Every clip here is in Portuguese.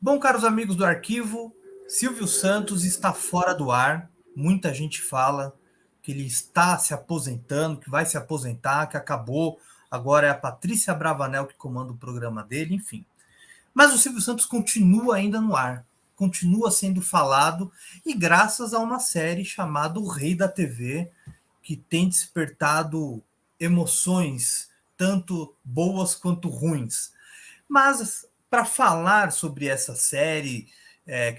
Bom, caros amigos do arquivo, Silvio Santos está fora do ar. Muita gente fala que ele está se aposentando, que vai se aposentar, que acabou. Agora é a Patrícia Bravanel que comanda o programa dele, enfim. Mas o Silvio Santos continua ainda no ar, continua sendo falado, e graças a uma série chamada O Rei da TV, que tem despertado emoções, tanto boas quanto ruins. Mas para falar sobre essa série,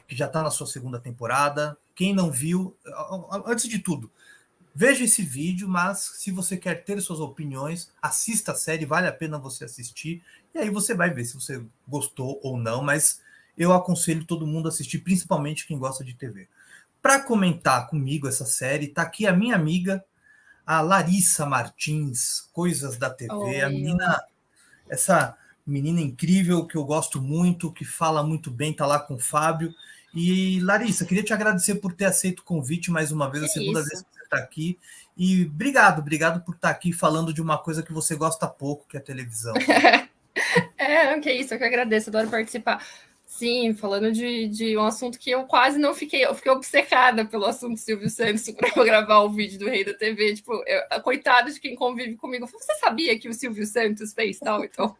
que já está na sua segunda temporada, quem não viu, antes de tudo, veja esse vídeo, mas se você quer ter suas opiniões, assista a série, vale a pena você assistir, e aí você vai ver se você gostou ou não, mas eu aconselho todo mundo a assistir, principalmente quem gosta de TV. Para comentar comigo essa série, está aqui a minha amiga, a Larissa Martins, Coisas da TV, a Oi, oi. menina, essa menina incrível que eu gosto muito, que fala muito bem, tá lá com o Fábio. E Larissa, queria te agradecer por ter aceito o convite mais uma vez, Que a segunda vez isso? que você está aqui. E obrigado por estar aqui falando de uma coisa que você gosta pouco, que é a televisão, né? Não, que isso, eu que agradeço, adoro participar. Sim, falando de um assunto que eu quase não fiquei, eu fiquei obcecada pelo assunto Silvio Santos para gravar o vídeo do Rei da TV. Tipo, coitado de quem convive comigo. Você sabia que o Silvio Santos fez tal? Então,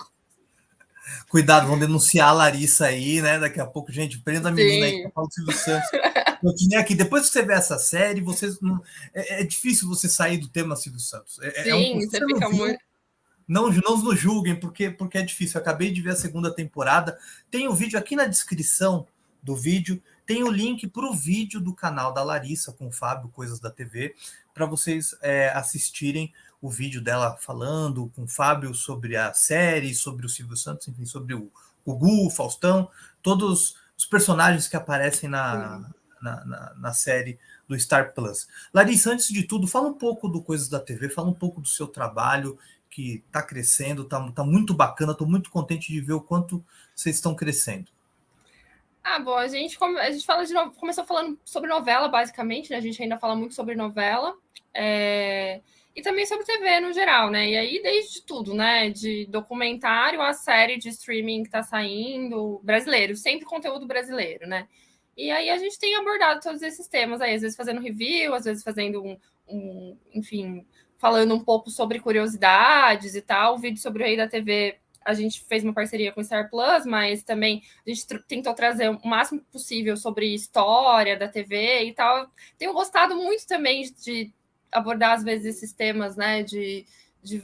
Cuidado, vão denunciar a Larissa aí, né? Daqui a pouco, gente, prenda a menina aí que tá sim, falando do Silvio Santos. Continue aqui. Depois que você vê essa série, é difícil você sair do tema Silvio Santos. sim, Se você você não fica muito. viu, não nos julguem, porque é difícil. Eu acabei de ver a segunda temporada. Tem o vídeo aqui na descrição do vídeo. Tem o link para o vídeo do canal da Larissa com o Fábio, Coisas da TV, para vocês assistirem o vídeo dela falando com o Fábio sobre a série, sobre o Silvio Santos, enfim, sobre o Gugu, o Faustão, todos os personagens que aparecem na série do Star Plus. Larissa, antes de tudo, fala um pouco do Coisas da TV, fala um pouco do seu trabalho, que está crescendo, está muito bacana, estou muito contente de ver o quanto vocês estão crescendo. Bom, a gente fala começou falando sobre novela, basicamente, né? A gente ainda fala muito sobre novela. E também sobre TV no geral, né? E aí, desde tudo, né? De documentário a série de streaming que tá saindo, brasileiro, sempre conteúdo brasileiro, né? E aí a gente tem abordado todos esses temas aí, às vezes fazendo review, às vezes fazendo enfim, falando um pouco sobre curiosidades e tal. O vídeo sobre o Rei da TV, a gente fez uma parceria com o Star Plus, mas também a gente tentou trazer o máximo possível sobre história da TV e tal. Tenho gostado muito também de abordar, às vezes, esses temas, né,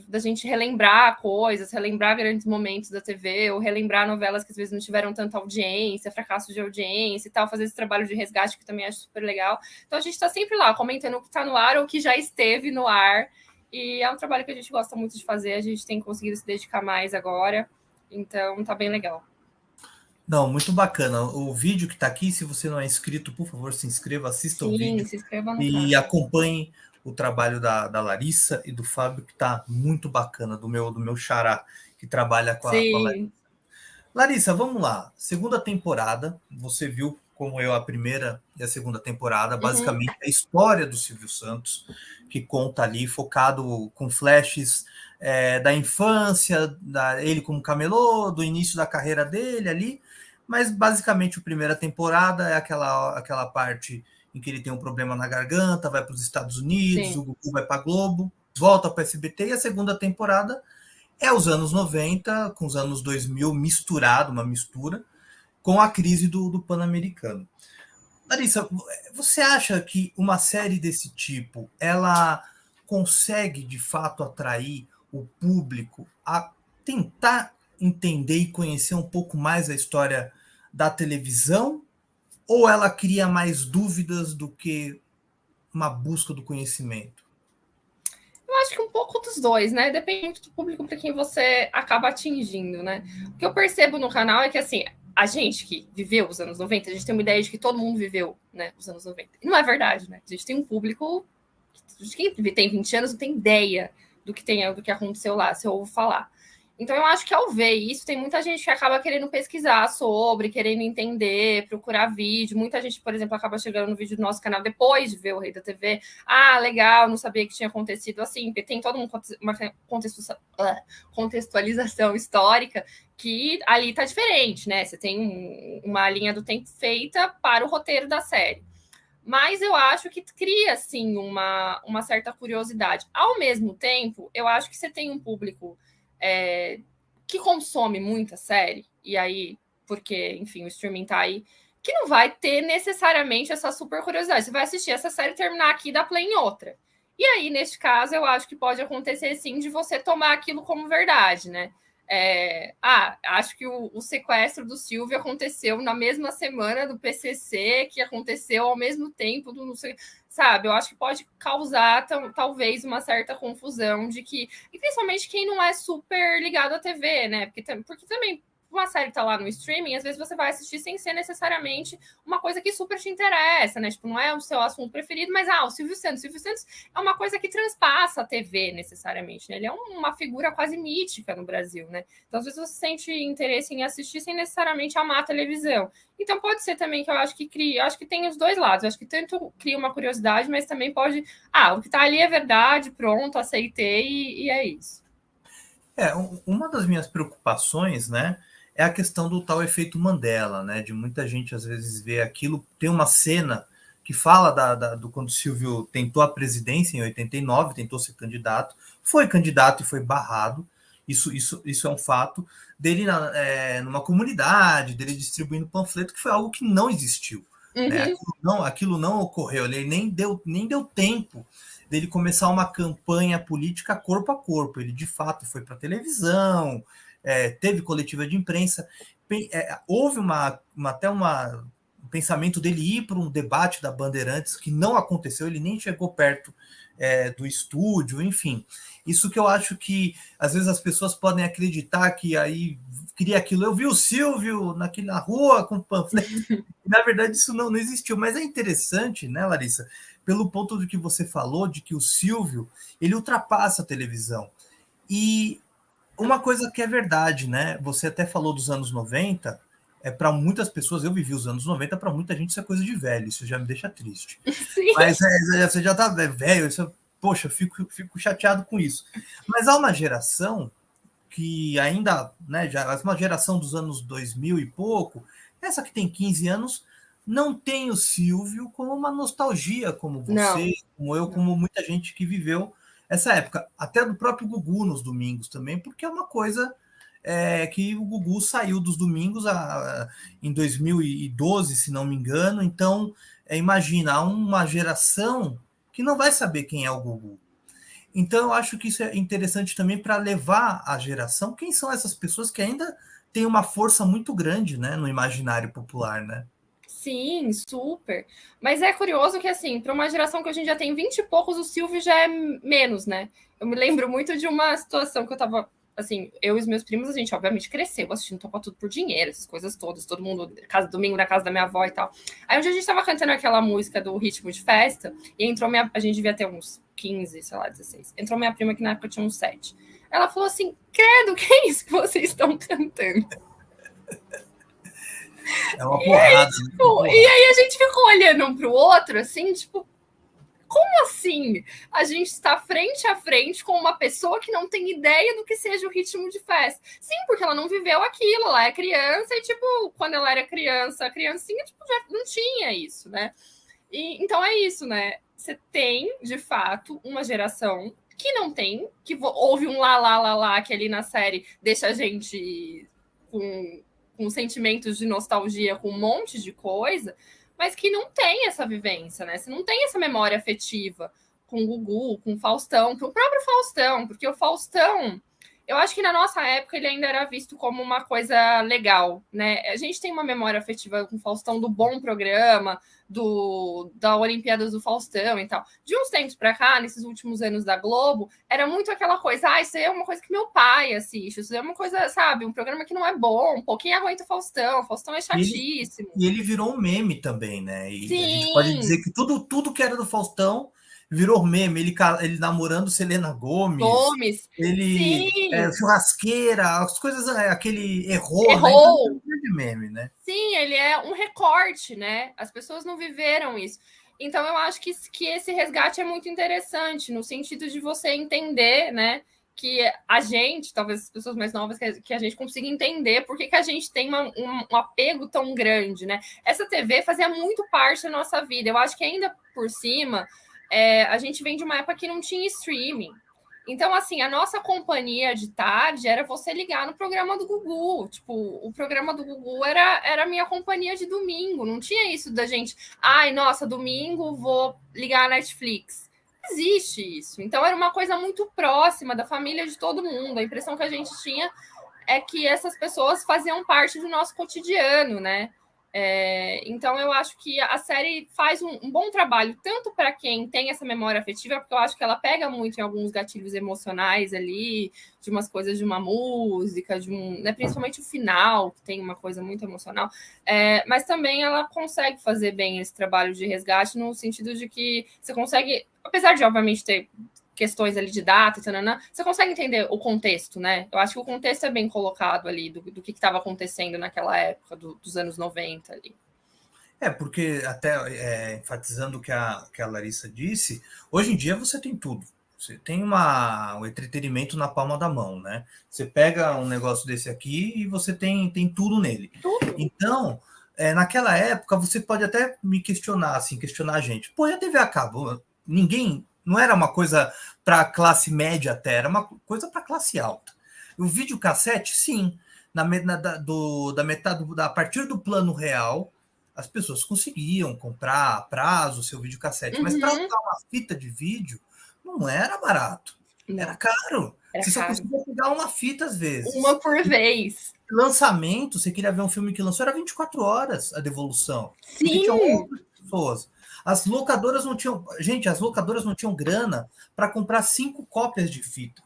da gente relembrar coisas, relembrar grandes momentos da TV, ou relembrar novelas que às vezes não tiveram tanta audiência, fracasso de audiência e tal, fazer esse trabalho de resgate que também acho super legal. Então a gente está sempre lá, comentando o que está no ar ou o que já esteve no ar. E é um trabalho que a gente gosta muito de fazer, a gente tem conseguido se dedicar mais agora, então tá bem legal. Não, muito bacana. O vídeo que está aqui, se você não é inscrito, por favor, se inscreva, assista o Sim, vídeo se inscreva no e canal. acompanhe o trabalho da Larissa e do Fábio, que está muito bacana, do meu xará, que trabalha com a Larissa. Sim. Larissa, vamos lá. Segunda temporada, você viu como eu a primeira e a segunda temporada, Uhum. basicamente a história do Silvio Santos, que conta ali, focado com flashes da infância, ele como camelô, do início da carreira dele ali, mas basicamente a primeira temporada é aquela parte em que ele tem um problema na garganta, vai para os Estados Unidos, Sim. o Gugu vai para Globo, volta para SBT, e a segunda temporada é os anos 90 com os anos 2000 misturado, uma mistura, com a crise do Pan-Americano. Larissa, você acha que uma série desse tipo, ela consegue, de fato, atrair o público a tentar entender e conhecer um pouco mais a história da televisão? Ou ela cria mais dúvidas do que uma busca do conhecimento? Eu acho que um pouco dos dois, né? Depende do público para quem você acaba atingindo, né? O que eu percebo no canal é que, assim, a gente que viveu os anos 90, a gente tem uma ideia de que todo mundo viveu, né, os anos 90. E não é verdade, né? A gente tem um público que quem tem 20 anos não tem ideia do que aconteceu lá, se eu ouvo falar. Então, eu acho que ao ver isso, tem muita gente que acaba querendo pesquisar sobre, querendo entender, procurar vídeo. Muita gente, por exemplo, acaba chegando no vídeo do nosso canal depois de ver o Rei da TV. Ah, legal, não sabia que tinha acontecido assim. Porque tem toda uma contextualização histórica que ali tá diferente, né? Você tem uma linha do tempo feita para o roteiro da série. Mas eu acho que cria, assim, uma certa curiosidade. Ao mesmo tempo, eu acho que você tem um público que consome muita série, e aí, porque, enfim, o streaming tá aí, que não vai ter necessariamente essa super curiosidade. Você vai assistir essa série, terminar aqui e dar play em outra. E aí, neste caso, eu acho que pode acontecer, sim, de você tomar aquilo como verdade, né? Acho que o sequestro do Silvio aconteceu na mesma semana do PCC, que aconteceu ao mesmo tempo do não sei, sabe? Eu acho que pode causar talvez uma certa confusão de que, e principalmente quem não é super ligado à TV, né? Porque também uma série tá lá no streaming, às vezes você vai assistir sem ser necessariamente uma coisa que super te interessa, né? Tipo, não é o seu assunto preferido, mas o Silvio Santos. O Silvio Santos é uma coisa que transpassa a TV necessariamente, né? Ele é uma figura quase mítica no Brasil, né? Então, às vezes você sente interesse em assistir sem necessariamente amar a televisão. Então, pode ser também que eu acho que cria, eu acho que tem os dois lados. Eu acho que tanto cria uma curiosidade, mas também pode. O que tá ali é verdade, pronto, aceitei e é isso. Uma das minhas preocupações, né, é a questão do tal efeito Mandela, né, de muita gente às vezes ver aquilo. Tem uma cena que fala do quando o Silvio tentou a presidência em 89, tentou ser candidato, foi candidato e foi barrado. Isso é um fato. Dele numa comunidade, dele distribuindo panfleto, que foi algo que não existiu. Né? Aquilo não ocorreu, ele nem deu tempo dele começar uma campanha política corpo a corpo. Ele, de fato, foi para a televisão, teve coletiva de imprensa. Houve até um pensamento dele ir para um debate da Bandeirantes, que não aconteceu, ele nem chegou perto do estúdio, enfim. Isso que eu acho que, às vezes, as pessoas podem acreditar que aí cria aquilo. Eu vi o Silvio na rua com panfleto. Na verdade, isso não existiu. Mas é interessante, né, Larissa? Pelo ponto do que você falou, de que o Silvio, ele ultrapassa a televisão. E uma coisa que é verdade, né? Você até falou dos anos 90, para muitas pessoas, eu vivi os anos 90, para muita gente isso é coisa de velho, isso já me deixa triste. Sim. Mas você já tá velho, poxa, eu fico chateado com isso. Mas há uma geração que ainda, né, já uma geração dos anos 2000 e pouco, essa que tem 15 anos, não tem o Silvio como uma nostalgia, como você, Não. como eu, como muita gente que viveu essa época. Até do próprio Gugu nos domingos também, porque é uma coisa que o Gugu saiu dos domingos em 2012, se não me engano. Então, imagina, há uma geração que não vai saber quem é o Gugu. Então, eu acho que isso é interessante também para levar a geração. Quem são essas pessoas que ainda têm uma força muito grande, né, no imaginário popular, né? Sim, super. Mas é curioso que, assim, para uma geração que hoje em dia tem 20 e poucos, o Silvio já é menos, né? Eu me lembro muito de uma situação que eu tava, assim, eu e os meus primos, a gente obviamente cresceu assistindo Topa Tudo por Dinheiro, essas coisas todas, todo mundo, domingo na casa da minha avó e tal. Aí um dia a gente tava cantando aquela música do Ritmo de Festa, e entrou a gente devia ter uns 15, sei lá, 16. Entrou minha prima, que na época tinha uns 7. Ela falou assim, credo, que é isso que vocês estão cantando? É uma porrada. E aí a gente ficou olhando um pro outro, assim, tipo, como assim? A gente está frente a frente com uma pessoa que não tem ideia do que seja o ritmo de festa. Sim, porque ela não viveu aquilo, ela é criança e, tipo, quando ela era criança, criancinha, tipo, já não tinha isso, né? Então é isso, né? Você tem, de fato, uma geração que não tem, que houve um lá, lá, lá, lá, que ali na série deixa a gente com sentimentos de nostalgia, com um monte de coisa, mas que não tem essa vivência, né? Você não tem essa memória afetiva com o Gugu, com o Faustão, com o próprio Faustão, porque o Faustão, eu acho que na nossa época ele ainda era visto como uma coisa legal, né? A gente tem uma memória afetiva com o Faustão do bom programa, da Olimpíadas do Faustão e tal. De uns tempos para cá, nesses últimos anos da Globo, era muito aquela coisa, isso aí é uma coisa que meu pai assiste, isso é uma coisa, sabe, um programa que não é bom, quem aguenta o Faustão é chatíssimo. E ele virou um meme também, né? E a gente pode dizer Sim. que tudo que era do Faustão virou meme, ele namorando Selena Gomez, Gomes, ele sim, churrasqueira, as coisas, aquele errou, né? Então é um errou. grande meme, né? Sim, ele é um recorte, né? As pessoas não viveram isso. Então, eu acho que esse resgate é muito interessante, no sentido de você entender, né? Que a gente, talvez as pessoas mais novas, que a gente consiga entender por que a gente tem um apego tão grande, né? Essa TV fazia muito parte da nossa vida. Eu acho que ainda por cima, a gente vem de uma época que não tinha streaming. Então, assim, a nossa companhia de tarde era você ligar no programa do Gugu. Tipo, o programa do Gugu era a minha companhia de domingo. Não tinha isso da gente, ai, nossa, domingo vou ligar a Netflix. Não existe isso. Então, era uma coisa muito próxima da família de todo mundo. A impressão que a gente tinha é que essas pessoas faziam parte do nosso cotidiano, né? Então eu acho que a série faz um bom trabalho, tanto para quem tem essa memória afetiva, porque eu acho que ela pega muito em alguns gatilhos emocionais ali, de umas coisas de uma música, né, principalmente o final, que tem uma coisa muito emocional, mas também ela consegue fazer bem esse trabalho de resgate, no sentido de que você consegue, apesar de obviamente ter questões ali de data, tanana, você consegue entender o contexto, né? Eu acho que o contexto é bem colocado ali do que estava acontecendo naquela época, dos anos 90 ali. Porque até enfatizando o que a Larissa disse, hoje em dia você tem tudo. Você tem um entretenimento na palma da mão, né? Você pega um negócio desse aqui e você tem tudo nele. Tudo. Então, naquela época, você pode até me questionar, assim, questionar a gente. Pô, e a TV a cabo? Ninguém. Não era uma coisa para classe média até, era uma coisa para classe alta. O videocassete, sim. Da metade, a partir do plano real, as pessoas conseguiam comprar a prazo o seu videocassete, mas para Uhum. alugar uma fita de vídeo não era barato, era Não, caro. era Você só caro. conseguia pegar uma fita às vezes. Uma por vez. Lançamento, você queria ver um filme que lançou, era 24 horas a devolução, porque tinham Sim, outras pessoas. As locadoras não tinham. Gente, as locadoras não tinham grana para comprar 5 cópias de fita.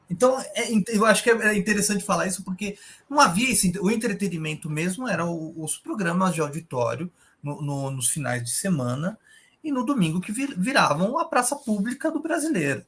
Então, eu acho que é interessante falar isso, porque não havia esse. O entretenimento mesmo era os programas de auditório nos finais de semana e no domingo que viravam a praça pública do brasileiro,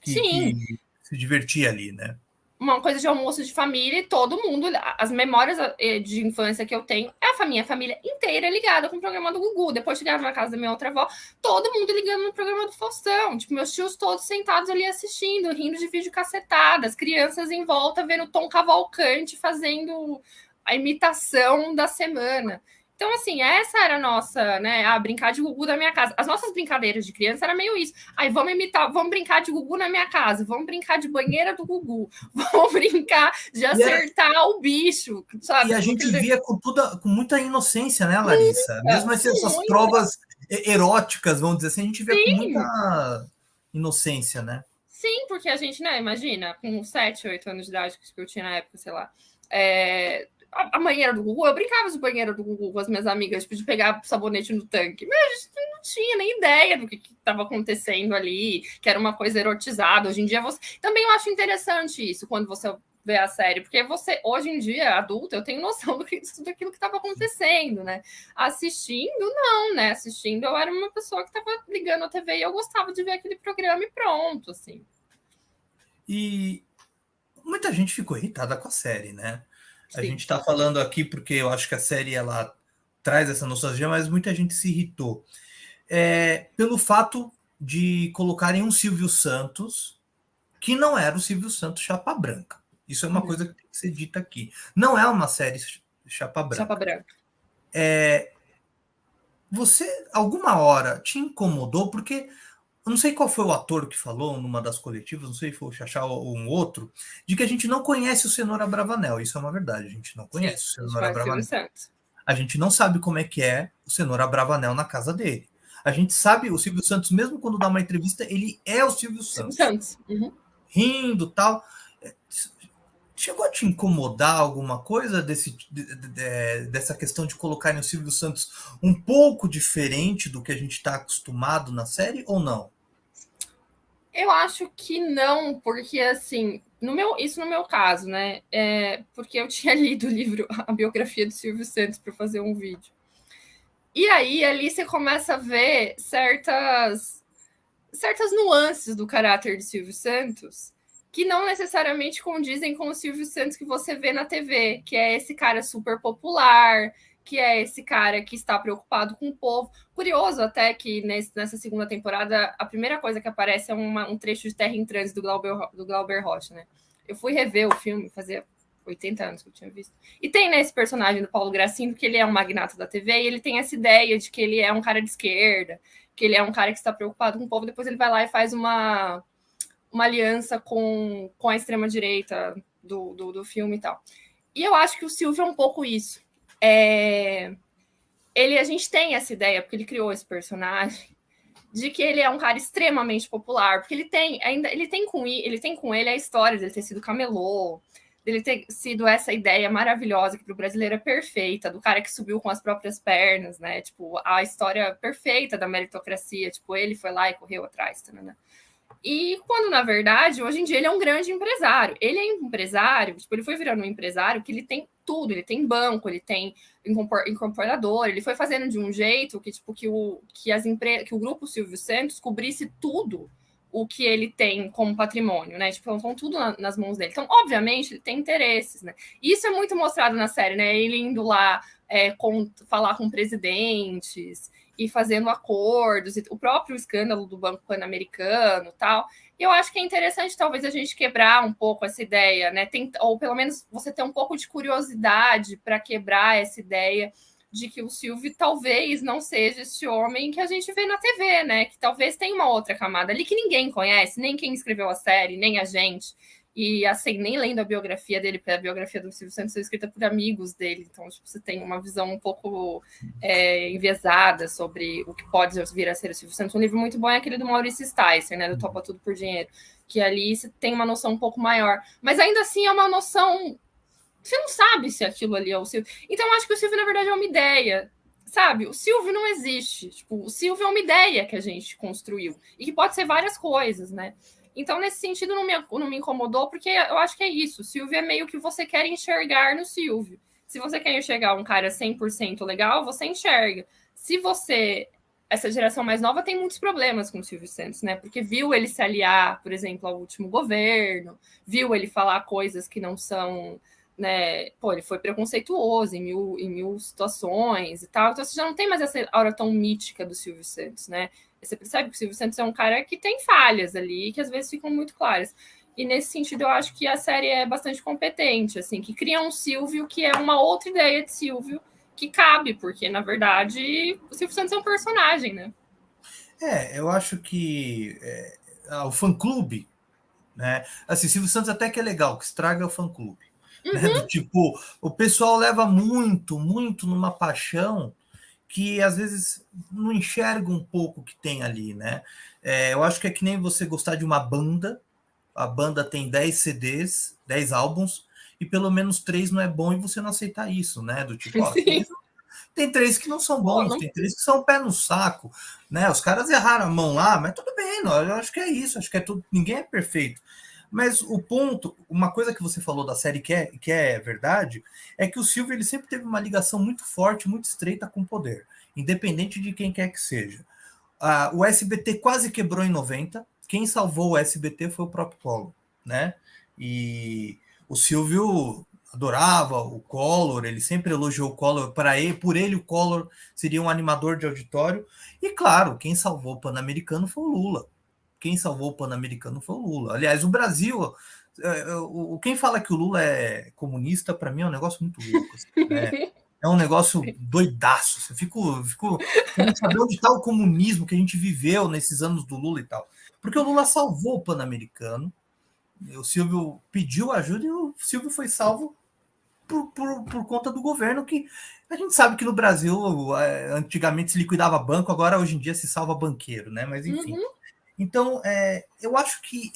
sim. que se divertia ali, né? Uma coisa de almoço de família e todo mundo, as memórias de infância que eu tenho, é a minha família inteira ligada com o programa do Gugu. Depois chegava na casa da minha outra avó, todo mundo ligando no programa do Faustão. Tipo, meus tios todos sentados ali assistindo, rindo de vídeo cacetada, as crianças em volta vendo Tom Cavalcante fazendo a imitação da semana. Então, assim, essa era a nossa, né? Brincar de Gugu da minha casa. As nossas brincadeiras de criança era meio isso. Aí, vamos imitar, vamos brincar de Gugu na minha casa, vamos brincar de banheira do Gugu, vamos brincar de acertar o bicho, E sabe? a Tipo, gente aquele... via com muita inocência, né, Larissa? Mesmo essas Muito, provas eróticas, vamos dizer assim, a gente via com sim, muita inocência, né? sim, porque a gente, né, imagina, com 7, 8 anos de idade que eu tinha na época, sei lá, a banheira do Gugu, eu brincava de banheira do Gugu com as minhas amigas, tipo, de pegar sabonete no tanque. Mas a gente não tinha nem ideia do que estava acontecendo ali, que era uma coisa erotizada. Hoje em dia, também eu acho interessante isso, quando você vê a série, porque você, hoje em dia, adulta, eu tenho noção de tudo aquilo que estava acontecendo, né? Assistindo, não, né? Assistindo, eu era uma pessoa que estava ligando a TV e eu gostava de ver aquele programa e pronto, assim. E muita gente ficou irritada com a série, né? A gente Sim. está falando aqui porque eu acho que a série ela traz essa nostalgia, mas muita gente se irritou. Pelo fato de colocarem um Silvio Santos que não era o Silvio Santos Chapa Branca. Isso é uma Não. coisa que tem que ser dita aqui. Não é uma série Chapa Chapa Branca. branca. Você, alguma hora, te incomodou? Porque eu não sei qual foi o ator que falou numa das coletivas, não sei se foi o Xaxá ou um outro, de que a gente não conhece o Cenoura Bravanel. Isso é uma verdade, a gente não Sim, conhece o a gente Cenoura conhece o Silvio Bravanel. Santos. A gente não sabe como é o Cenoura Bravanel na casa dele. A gente sabe, o Silvio Santos, mesmo quando dá uma entrevista, ele é o Silvio Silvio Santos. Santos. Uhum. Rindo, tal. Chegou a te incomodar alguma coisa dessa questão de colocarem o Silvio Santos um pouco diferente do que a gente está acostumado na série ou não? Eu acho que não, porque assim, isso no meu caso, né? Porque eu tinha lido o livro, a biografia do Silvio Santos para fazer um vídeo. E aí ali você começa a ver certas nuances do caráter de Silvio Santos que não necessariamente condizem com o Silvio Santos que você vê na TV, que é esse cara super popular, que é esse cara que está preocupado com o povo. Curioso até que nessa segunda temporada, a primeira coisa que aparece é um trecho de Terra em Trânsito do Glauber Rocha, né? Eu fui rever o filme, fazia 80 anos que eu tinha visto. E tem, né, esse personagem do Paulo Gracindo, que ele é um magnata da TV, e ele tem essa ideia de que ele é um cara de esquerda, que ele é um cara que está preocupado com o povo, depois ele vai lá e faz uma aliança com a extrema-direita do filme e tal. E eu acho que o Silvio é um pouco isso. A gente tem essa ideia, porque ele criou esse personagem, de que ele é um cara extremamente popular, porque ele tem com ele a história dele ter sido camelô, dele ter sido essa ideia maravilhosa que para o brasileiro é perfeita, do cara que subiu com as próprias pernas, né? Tipo, a história perfeita da meritocracia, tipo, ele foi lá e correu atrás, né? E quando, na verdade, hoje em dia ele é um grande empresário. Ele é empresário, tipo, ele foi virando um empresário que ele tem tudo, ele tem banco, ele tem incorporador, ele foi fazendo de um jeito que, tipo, que o grupo Silvio Santos cobrisse tudo o que ele tem como patrimônio, né? Tipo, estão tudo nas mãos dele. Então, obviamente, ele tem interesses, né? E isso é muito mostrado na série, né? Ele indo lá falar com presidentes e fazendo acordos, o próprio escândalo do Banco Pan-Americano e tal. E eu acho que é interessante, talvez, a gente quebrar um pouco essa ideia, né? Ou pelo menos você ter um pouco de curiosidade para quebrar essa ideia de que o Silvio talvez não seja esse homem que a gente vê na TV, né? Que talvez tenha uma outra camada ali que ninguém conhece, nem quem escreveu a série, nem a gente. E assim, nem lendo a biografia dele, porque a biografia do Silvio Santos foi escrita por amigos dele, então tipo, você tem uma visão um pouco enviesada sobre o que pode vir a ser o Silvio Santos. Um livro muito bom é aquele do Maurício Sticer, né, do Topa Tudo por Dinheiro, que ali você tem uma noção um pouco maior, mas ainda assim é uma noção, você não sabe se aquilo ali é o Silvio. Então eu acho que o Silvio na verdade é uma ideia, sabe? O Silvio não existe, tipo, o Silvio é uma ideia que a gente construiu, e que pode ser várias coisas, né? Então, nesse sentido, não me incomodou, porque eu acho que é isso. O Silvio é meio que você quer enxergar no Silvio. Se você quer enxergar um cara 100% legal, você enxerga. Se você... Essa geração mais nova tem muitos problemas com o Silvio Santos, né? Porque viu ele se aliar, por exemplo, ao último governo, viu ele falar coisas que não são... Né? Pô, ele foi preconceituoso em mil situações e tal. Então, você já não tem mais essa aura tão mítica do Silvio Santos, né? Você percebe que o Silvio Santos é um cara que tem falhas ali, que às vezes ficam muito claras. E nesse sentido, eu acho que a série é bastante competente, assim, que cria um Silvio que é uma outra ideia de Silvio que cabe, porque, na verdade, o Silvio Santos é um personagem, né? Eu acho que o fã-clube, né? Assim, Silvio Santos até que é legal, que estraga o fã-clube. Uhum. Né? Do tipo, o pessoal leva muito, muito numa paixão que às vezes não enxerga um pouco o que tem ali, né? Eu acho que é que nem você gostar de uma banda, a banda tem 10 CDs, 10 álbuns, e pelo menos 3 não é bom e você não aceitar isso, né? Do tipo, ó, tem 3 que não são bons, tem 3 que são pé no saco, né? Os caras erraram a mão lá, mas tudo bem, não, eu acho que é isso, acho que é tudo, ninguém é perfeito. Mas o ponto, uma coisa que você falou da série que é verdade, é que o Silvio ele sempre teve uma ligação muito forte, muito estreita com o poder, independente de quem quer que seja. O SBT quase quebrou em 90, quem salvou o SBT foi o próprio Collor, né? E o Silvio adorava o Collor, ele sempre elogiou o Collor, por ele o Collor seria um animador de auditório, e claro, quem salvou o Pan-Americano foi o Lula. Quem salvou o Pan-Americano foi o Lula. Aliás, o Brasil, quem fala que o Lula é comunista, para mim é um negócio muito louco. Assim, né? É um negócio doidaço. Eu fico querendo saber onde está o comunismo que a gente viveu nesses anos do Lula e tal. Porque o Lula salvou o Pan-Americano, o Silvio pediu ajuda e o Silvio foi salvo por conta do governo, que a gente sabe que no Brasil antigamente se liquidava banco, agora hoje em dia se salva banqueiro, né? Mas enfim. Uhum. Então, eu acho que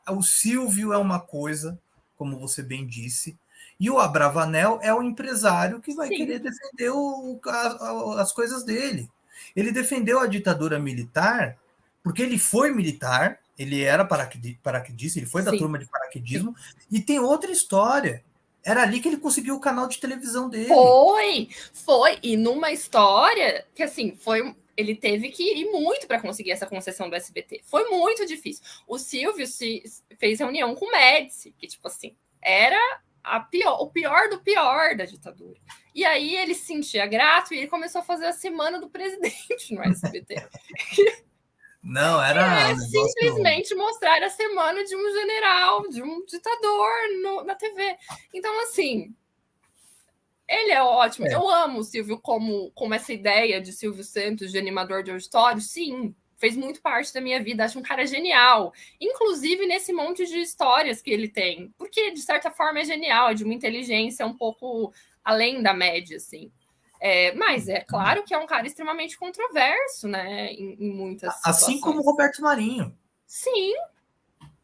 o Silvio é uma coisa, como você bem disse, e o Abravanel é o empresário que vai querer defender as coisas dele. Ele defendeu a ditadura militar porque ele foi militar, ele era paraquedista, ele foi da turma de paraquedismo, e tem outra história. Era ali que ele conseguiu o canal de televisão dele. Foi. E numa história que, assim, foi... ele teve que ir muito para conseguir essa concessão do SBT. Foi muito difícil. O Silvio fez reunião com o Médici, que, tipo assim, era o pior do pior da ditadura. E aí ele se sentia grato e ele começou a fazer a semana do presidente no SBT. Não, era um negócio. Simplesmente mostrar a semana de um general, de um ditador na TV. Então, assim, ele é ótimo. Eu amo o Silvio como essa ideia de Silvio Santos, de animador de auditório. Sim, fez muito parte da minha vida. Acho um cara genial. Inclusive nesse monte de histórias que ele tem. Porque, de certa forma, é genial. É de uma inteligência um pouco além da média, assim. Mas é claro que é um cara extremamente controverso, né? Em muitas situações. Assim como o Roberto Marinho. Sim.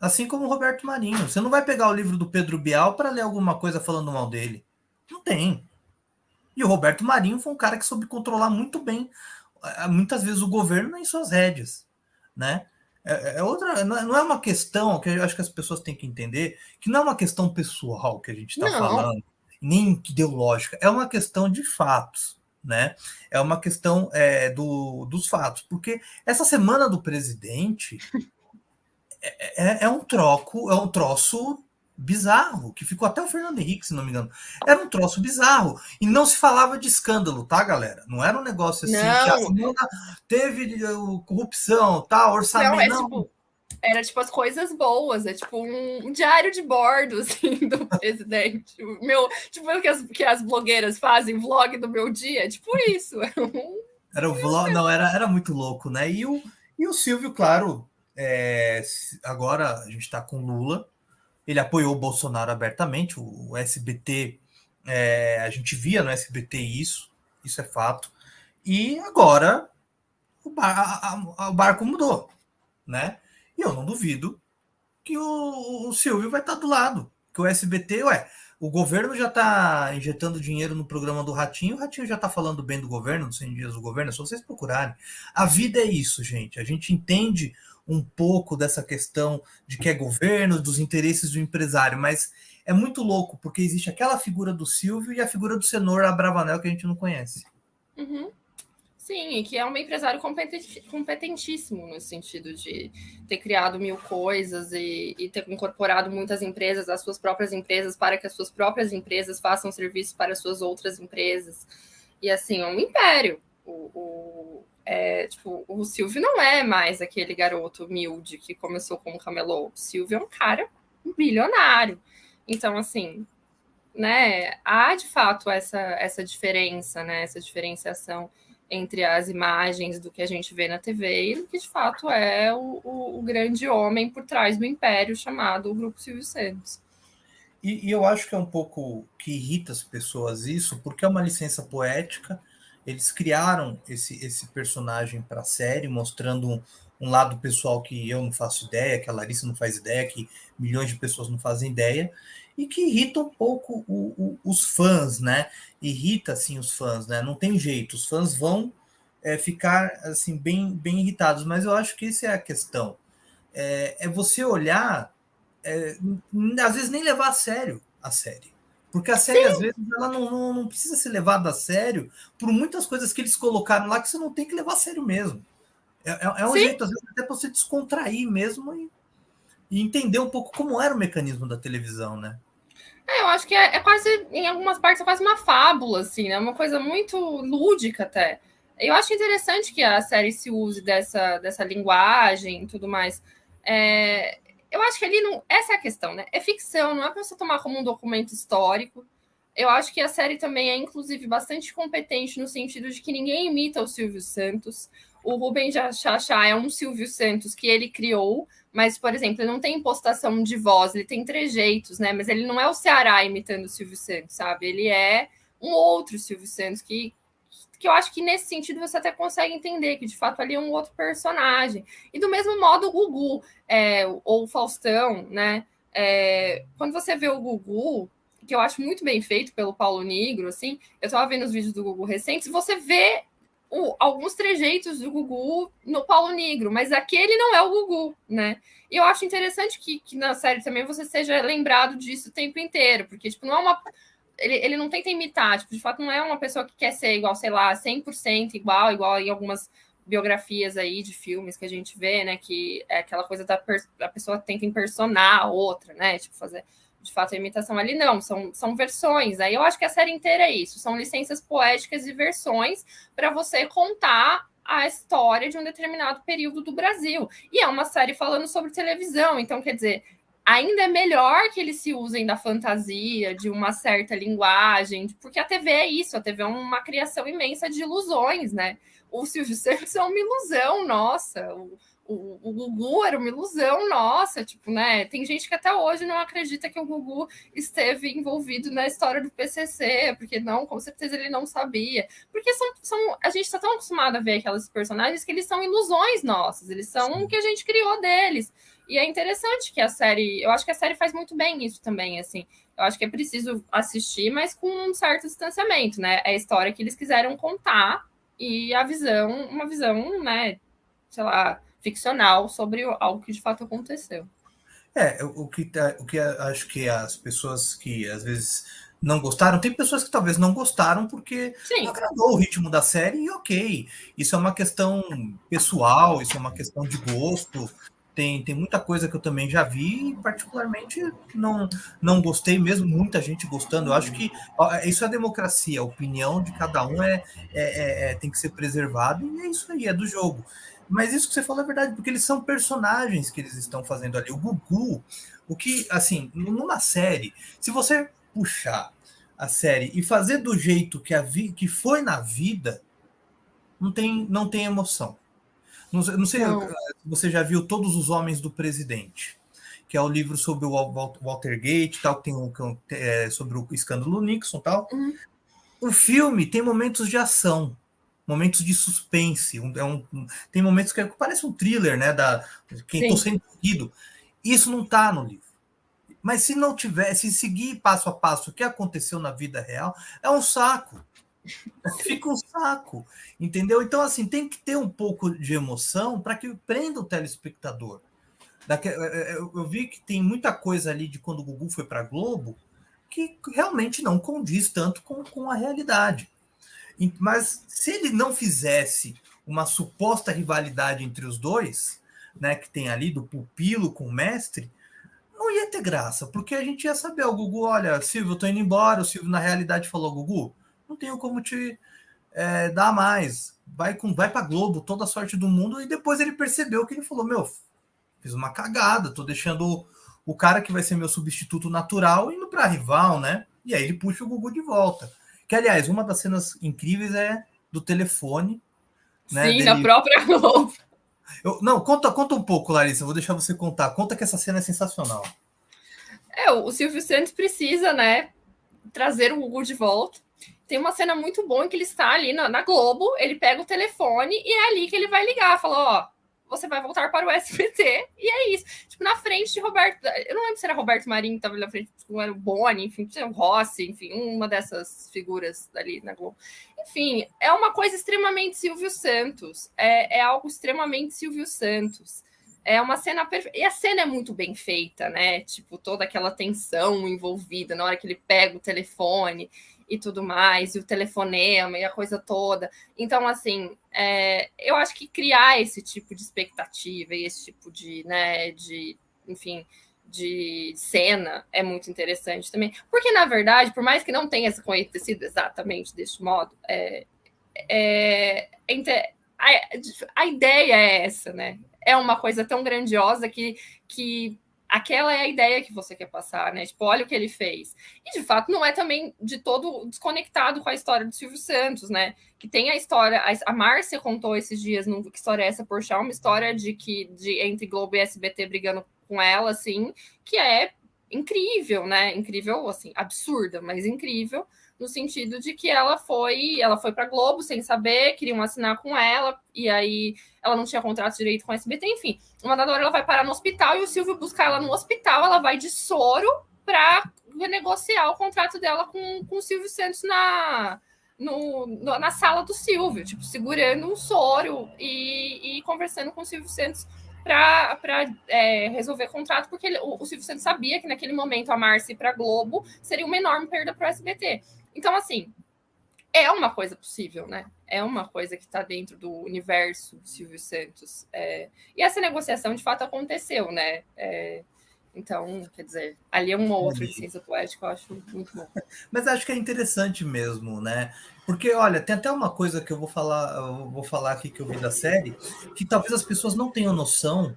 Assim como o Roberto Marinho. Você não vai pegar o livro do Pedro Bial para ler alguma coisa falando mal dele. Não tem. E o Roberto Marinho foi um cara que soube controlar muito bem, muitas vezes, o governo em suas rédeas, né? Outra, não é uma questão que eu acho que as pessoas têm que entender, que não é uma questão pessoal que a gente está falando, nem ideológica, é uma questão de fatos, né? É uma questão dos fatos, porque essa semana do presidente é um troço bizarro, que ficou até o Fernando Henrique, se não me engano. Era um troço bizarro. E não se falava de escândalo, tá, galera? Não era um negócio assim que a semana teve corrupção, tá, orçamento. Não, era tipo as coisas boas, é tipo um diário de bordo assim, do presidente. Tipo que as blogueiras fazem, vlog do meu dia, tipo isso. Era o vlog, não, era muito louco, né? E o Silvio, claro, agora a gente está com Lula. Ele apoiou o Bolsonaro abertamente, o SBT, a gente via no SBT isso é fato. E agora o barco mudou, né? E eu não duvido que o Silvio vai estar do lado, que o SBT, o governo já está injetando dinheiro no programa do Ratinho, o Ratinho já está falando bem do governo, dos 100 dias do governo, é só vocês procurarem. A vida é isso, gente. A gente entende um pouco dessa questão de que é governo, dos interesses do empresário, mas é muito louco, porque existe aquela figura do Silvio e a figura do Senhor Abravanel que a gente não conhece. Uhum. Sim, e que é um empresário competentíssimo no sentido de ter criado mil coisas e ter incorporado muitas empresas, as suas próprias empresas, para que as suas próprias empresas façam serviço para as suas outras empresas. E assim, é um império. O Silvio não é mais aquele garoto humilde que começou como camelô. O Silvio é um cara bilionário. Então, assim, né, há de fato essa diferença, né, essa diferenciação entre as imagens do que a gente vê na TV e do que de fato é o grande homem por trás do império chamado Grupo Silvio Santos. E eu acho que é um pouco que irrita as pessoas isso, porque é uma licença poética. Eles criaram esse personagem para a série, mostrando um lado pessoal que eu não faço ideia, que a Larissa não faz ideia, que milhões de pessoas não fazem ideia, e que irrita um pouco os fãs, né? Irrita, assim, os fãs, né? Não tem jeito, os fãs vão ficar, assim, bem irritados, mas eu acho que essa é a questão. É você olhar, às vezes nem levar a sério a série. Porque a série, às vezes, ela não precisa ser levada a sério por muitas coisas que eles colocaram lá que você não tem que levar a sério mesmo. É um jeito, às vezes, até para você descontrair mesmo e entender um pouco como era o mecanismo da televisão, né? Eu acho que é quase, em algumas partes, é quase uma fábula, assim, né? Uma coisa muito lúdica até. Eu acho interessante que a série se use dessa linguagem e tudo mais. Eu acho que ali não. Essa é a questão, né? É ficção, não é para você tomar como um documento histórico. Eu acho que a série também é, inclusive, bastante competente no sentido de que ninguém imita o Silvio Santos. O Rubem Chachá é um Silvio Santos que ele criou, mas, por exemplo, ele não tem impostação de voz, ele tem trejeitos, né? Mas ele não é o Ceará imitando o Silvio Santos, sabe? Ele é um outro Silvio Santos que eu acho que nesse sentido você até consegue entender que de fato ali é um outro personagem. E do mesmo modo o Gugu, ou o Faustão, né? Quando você vê o Gugu, que eu acho muito bem feito pelo Paulo Nigro, assim, eu tava vendo os vídeos do Gugu recentes, você vê alguns trejeitos do Gugu no Paulo Nigro, mas aquele não é o Gugu, né? E eu acho interessante que na série também você seja lembrado disso o tempo inteiro, porque, tipo, não é uma... Ele não tenta imitar, tipo, de fato não é uma pessoa que quer ser igual, sei lá, 100% igual em algumas biografias aí de filmes que a gente vê, né? Que é aquela coisa da pessoa tenta impersonar a outra, né? Tipo, fazer de fato a imitação ali. Não, são versões. Aí eu acho que a série inteira é isso. São licenças poéticas e versões para você contar a história de um determinado período do Brasil. E é uma série falando sobre televisão, então quer dizer, ainda é melhor que eles se usem da fantasia, de uma certa linguagem, porque a TV é isso, a TV é uma criação imensa de ilusões, né? O Silvio Santos é uma ilusão, nossa. O Gugu era uma ilusão nossa, tipo, né? Tem gente que até hoje não acredita que o Gugu esteve envolvido na história do PCC, porque não, com certeza ele não sabia. Porque a gente está tão acostumado a ver aquelas personagens que eles são ilusões nossas, eles são o que a gente criou deles. E é interessante que a série, eu acho que a série faz muito bem isso também, assim. Eu acho que é preciso assistir, mas com um certo distanciamento, né? É a história que eles quiseram contar e a visão, uma visão, né, sei lá, ficcional sobre algo que de fato aconteceu. O que acho que as pessoas que às vezes não gostaram, tem pessoas que talvez não gostaram porque não Sim, agradou o ritmo da série, e ok. Isso é uma questão pessoal, isso é uma questão de gosto. Tem muita coisa que eu também já vi, e particularmente não gostei mesmo, muita gente gostando. Eu acho que isso é democracia, a opinião de cada um tem que ser preservado, e é isso aí, é do jogo. Mas isso que você falou é verdade, porque eles são personagens que eles estão fazendo ali. O Gugu, o que, assim, numa série, se você puxar a série e fazer do jeito que foi na vida, não tem emoção. Não sei se não. você já viu Todos os Homens do Presidente, que é o livro sobre o Watergate, tal, que sobre o escândalo Nixon, tal. Uhum. O filme tem momentos de ação, momentos de suspense, tem momentos que parece um thriller, né? Quem estou Sim. sendo seguido. Isso não está no livro. Mas se não tivesse, se seguir passo a passo o que aconteceu na vida real, é um saco. Fica um saco, entendeu? Então, assim, tem que ter um pouco de emoção para que prenda o telespectador. Eu vi que tem muita coisa ali de quando o Gugu foi para a Globo que realmente não condiz tanto com a realidade. Mas se ele não fizesse uma suposta rivalidade entre os dois, né, que tem ali do pupilo com o mestre, não ia ter graça, porque a gente ia saber, o Gugu, olha, Silvio, eu tô indo embora, o Silvio na realidade falou, Gugu, não tenho como te dar mais, vai pra Globo, toda a sorte do mundo, e depois ele percebeu que ele falou, meu, fiz uma cagada, tô deixando o cara que vai ser meu substituto natural indo pra rival, né? E aí ele puxa o Gugu de volta. Que, aliás, uma das cenas incríveis é do telefone, né? Sim, na Dele. própria Globo. Não, conta um pouco, Larissa. Vou deixar você contar. Conta que essa cena é sensacional. O Silvio Santos precisa, né, trazer o Gugu de volta. Tem uma cena muito boa em que ele está ali na Globo, ele pega o telefone e é ali que ele vai ligar. Falou, ó, você vai voltar para o SBT, e é isso. Tipo, na frente de Roberto. Eu não lembro se era Roberto Marinho que estava na frente, tipo, era o Boni, enfim, tinha o Rossi, enfim, uma dessas figuras ali na Globo. Enfim, é uma coisa extremamente Silvio Santos. É algo extremamente Silvio Santos. É uma cena perfeita. E a cena é muito bem feita, né? Tipo, toda aquela tensão envolvida na hora que ele pega o telefone e tudo mais, e o telefonema e a coisa toda. Então, assim, eu acho que criar esse tipo de expectativa e esse tipo de, né, enfim, de cena é muito interessante também. Porque, na verdade, por mais que não tenha acontecido exatamente deste modo, a ideia é essa, né? É uma coisa tão grandiosa que aquela é a ideia que você quer passar, né? Tipo, olha o que ele fez. E de fato não é também de todo desconectado com a história do Silvio Santos, né? Que tem a história, a Márcia contou esses dias no Que História é essa, Porchat, uma história entre Globo e SBT brigando com ela, assim, que é incrível, né? Incrível, assim, absurda, mas incrível no sentido de que ela foi para Globo sem saber, queriam assinar com ela, e aí ela não tinha contrato direito com a SBT, enfim. Uma dada hora ela vai parar no hospital e o Silvio busca ela no hospital, ela vai de soro para renegociar o contrato dela com o Silvio Santos na sala do Silvio, tipo, segurando um soro e conversando com o Silvio Santos para resolver contrato, porque o Silvio Santos sabia que naquele momento a Márcia ir para a Globo seria uma enorme perda para o SBT. Então, assim, é uma coisa possível, né? é uma coisa que está dentro do universo do Silvio Santos. E essa negociação, de fato, aconteceu, né? Então, quer dizer, ali é uma outra licença poética, eu acho muito bom. Mas acho que é interessante mesmo, né? Porque, olha, tem até uma coisa que eu vou falar aqui que eu vi da série, que talvez as pessoas não tenham noção,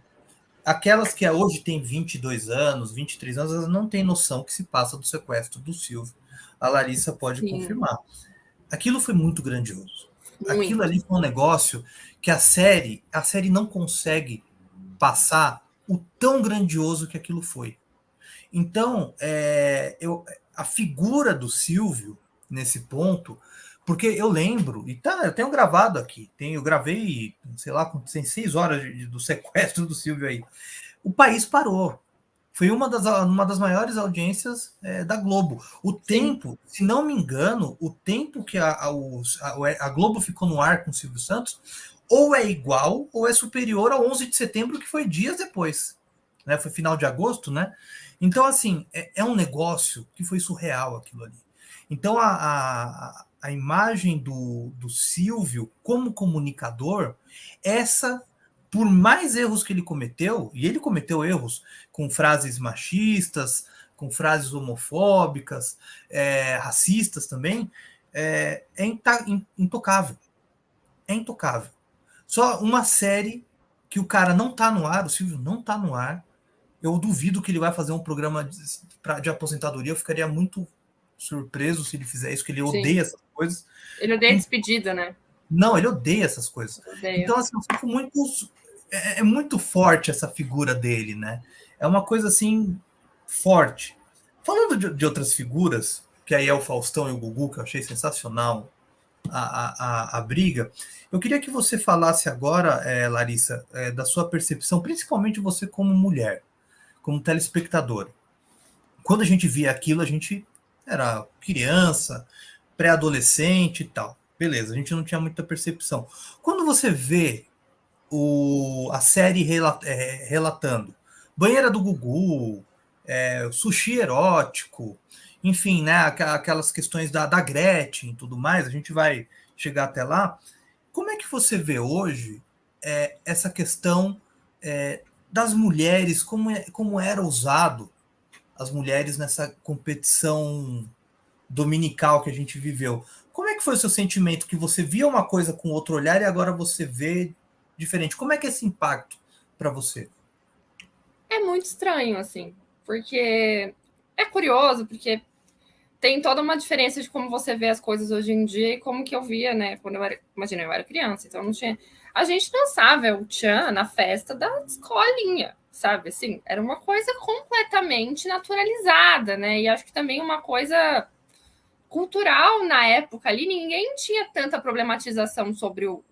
aquelas que hoje têm 22 anos, 23 anos, elas não têm noção que se passa do sequestro do Silvio. A Larissa pode Sim, confirmar. Aquilo foi muito grandioso. Aquilo muito. ali foi um negócio que a série não consegue passar o tão grandioso que aquilo foi. Então, a figura do Silvio nesse ponto, porque eu lembro, e tá, eu tenho gravado aqui, eu gravei, sei lá, tem 6 horas do sequestro do Silvio aí. O país parou. Foi uma das maiores audiências da Globo. O Sim, tempo, se não me engano, o tempo que a Globo ficou no ar com o Silvio Santos, ou é igual ou é superior ao 11 de setembro, que foi dias depois. Né? Foi final de agosto, né? Então, assim, é um negócio que foi surreal aquilo ali. Então, a imagem do Silvio como comunicador, essa, por mais erros que ele cometeu, e ele cometeu erros com frases machistas, com frases homofóbicas, racistas também, intocável. É intocável. Só uma série que o cara não tá no ar, o Silvio não tá no ar. Eu duvido que ele vai fazer um programa de aposentadoria. Eu ficaria muito surpreso se ele fizer isso, que ele sim. odeia essas coisas. Ele odeia despedida, né? Não, ele odeia essas coisas. Odeia. Então, assim, eu fico muito. É muito forte essa figura dele, né? É uma coisa assim, forte. Falando de outras figuras, que aí é o Faustão e o Gugu, que eu achei sensacional a briga, eu queria que você falasse agora, Larissa, da sua percepção, principalmente você como mulher, como telespectadora. Quando a gente via aquilo, a gente era criança, pré-adolescente e tal. Beleza, a gente não tinha muita percepção. Quando você vê a série relatando banheira do Gugu, sushi erótico, enfim, né, aquelas questões da Gretchen e tudo mais, a gente vai chegar até lá. Como é que você vê hoje essa questão das mulheres, como era usado as mulheres nessa competição dominical que a gente viveu? Como é que foi o seu sentimento que você via uma coisa com outro olhar e agora você vê diferente? Como é que é esse impacto para você? É muito estranho, assim, porque é curioso, porque tem toda uma diferença de como você vê as coisas hoje em dia e como que eu via, né? Quando eu era, imagina, eu era criança, então não tinha. A gente dançava o tchan na festa da escolinha, sabe? Assim, era uma coisa completamente naturalizada, né? E acho que também uma coisa cultural na época ali, ninguém tinha tanta problematização sobre o.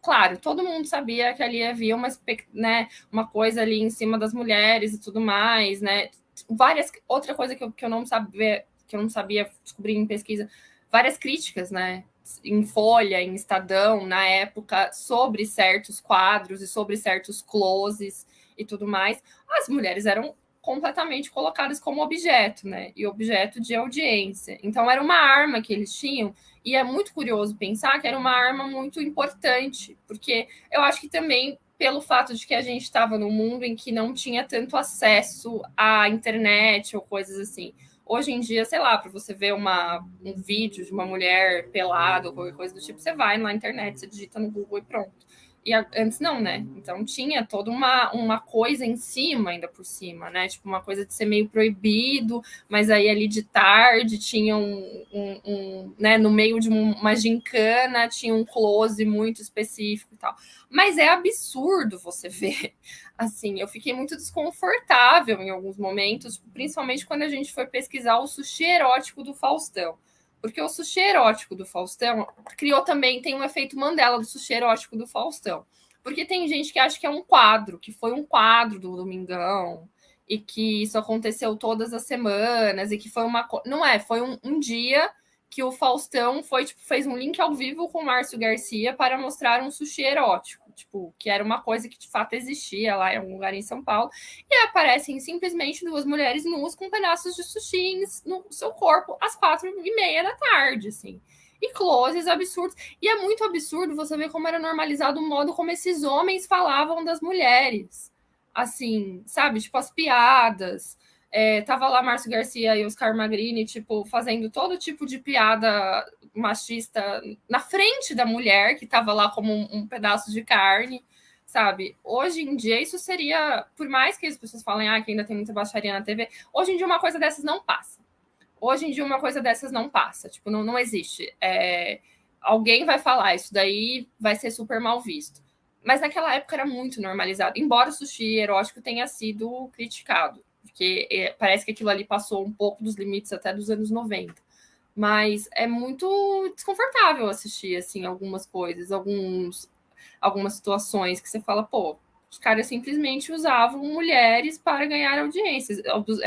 Claro, todo mundo sabia que ali havia né, uma coisa ali em cima das mulheres e tudo mais, né? Outra coisa que eu não sabia descobrir em pesquisa, várias críticas, né? Em Folha, em Estadão, na época, sobre certos quadros e sobre certos closes e tudo mais. As mulheres eram completamente colocadas como objeto, né? E objeto de audiência. Então era uma arma que eles tinham, e é muito curioso pensar que era uma arma muito importante, porque eu acho que também pelo fato de que a gente estava num mundo em que não tinha tanto acesso à internet ou coisas assim. Hoje em dia, sei lá, para você ver um vídeo de uma mulher pelada ou qualquer coisa do tipo, você vai na internet, você digita no Google e pronto. E antes não, né? Então tinha toda uma coisa em cima, ainda por cima, né? Tipo, uma coisa de ser meio proibido, mas aí ali de tarde tinha né? No meio de uma gincana, tinha um close muito específico e tal. Mas é absurdo você ver. Assim, eu fiquei muito desconfortável em alguns momentos, principalmente quando a gente foi pesquisar o sushi erótico do Faustão. Porque o sushi erótico do Faustão criou também, tem um efeito Mandela do sushi erótico do Faustão. Porque tem gente que acha que é um quadro, que foi um quadro do Domingão, e que isso aconteceu todas as semanas, e que foi uma. Não é, foi um dia que o Faustão foi, tipo, fez um link ao vivo com o Márcio Garcia para mostrar um sushi erótico, tipo, que era uma coisa que de fato existia lá em algum lugar em São Paulo, e aparecem simplesmente duas mulheres nuas com pedaços de sushi no seu corpo às 4h30 da tarde, assim. e closes absurdos. E é muito absurdo você ver como era normalizado o modo como esses homens falavam das mulheres. Assim, sabe? Tipo, as piadas. Tava lá Márcio Garcia e Oscar Magrini, tipo, fazendo todo tipo de piada machista na frente da mulher, que tava lá como um pedaço de carne, sabe? Hoje em dia, isso seria, por mais que as pessoas falem que ainda tem muita baixaria na TV, hoje em dia uma coisa dessas não passa. Hoje em dia, uma coisa dessas não passa. Tipo, não existe. Alguém vai falar, isso daí vai ser super mal visto. Mas naquela época era muito normalizado. Embora o sushi erótico tenha sido criticado. Porque parece que aquilo ali passou um pouco dos limites até dos anos 90. Mas é muito desconfortável assistir, assim, algumas coisas, algumas situações que você fala, pô, os caras simplesmente usavam mulheres para ganhar audiências,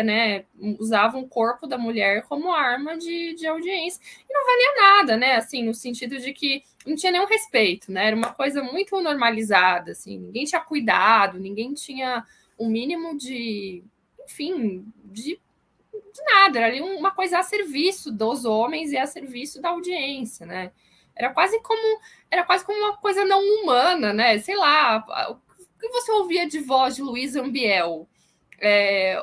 né? Usavam o corpo da mulher como arma de audiência. E não valia nada, né? Assim, no sentido de que não tinha nenhum respeito, né? Era uma coisa muito normalizada, assim. Ninguém tinha cuidado, ninguém tinha o mínimo de, enfim, de nada. Era ali uma coisa a serviço dos homens e a serviço da audiência, né? Era quase como era quase como uma coisa não humana, né? Sei lá, o que você ouvia de voz de Luísa Ambiel?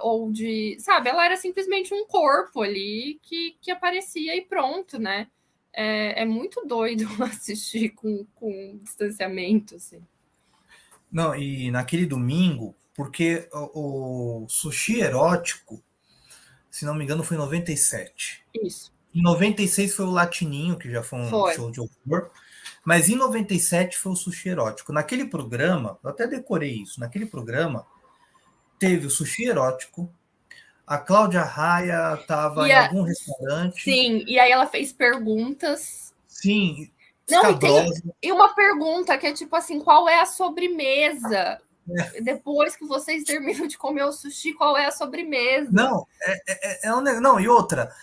Ou de, sabe, ela era simplesmente um corpo ali que aparecia e pronto, né? É muito doido assistir com distanciamento, assim. Não, e naquele domingo, porque o sushi erótico, se não me engano, foi em 97. Isso, Em 96 foi o Latininho, que já foi um foi. show de horror. Mas em 97 foi o sushi erótico. Naquele programa, eu até decorei isso, naquele programa teve o sushi erótico, a Cláudia Raia estava E em a, algum restaurante, sim, e aí ela fez perguntas. sim, Não, escabrosa. e uma pergunta que é tipo assim, qual é a sobremesa? Depois que vocês terminam de comer o sushi, qual é a sobremesa? Não, não, e outra,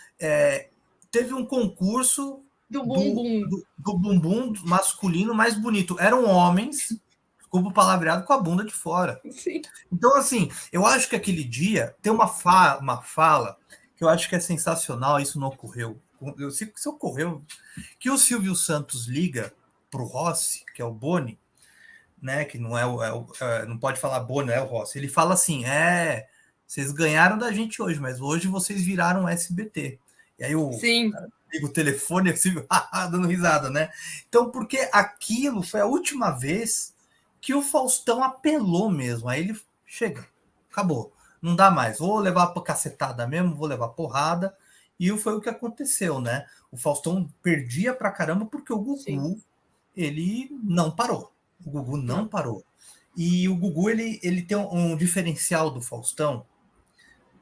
teve um concurso Do do, bumbum. do bumbum masculino mais bonito. Eram homens, desculpa o palavreado, com a bunda de fora. Sim. Então, assim, eu acho que aquele dia tem uma fala que eu acho que é sensacional, isso não ocorreu. Se ocorreu, que o Silvio Santos liga para o Rossi, que é o Boni, né? Que não não pode falar Boni, não é o Rossi. Ele fala assim: vocês ganharam da gente hoje, mas hoje vocês viraram SBT. E aí o Sim, cara liga o telefone e Silvio dando risada, né? Então, porque aquilo foi a última vez que o Faustão apelou mesmo. Aí ele chega, acabou, não dá mais. Vou levar pra cacetada mesmo, vou levar porrada. E foi o que aconteceu, né? O Faustão perdia pra caramba porque o sim. Gugu ele não parou. O Gugu não Não. parou. E o Gugu ele tem um diferencial do Faustão.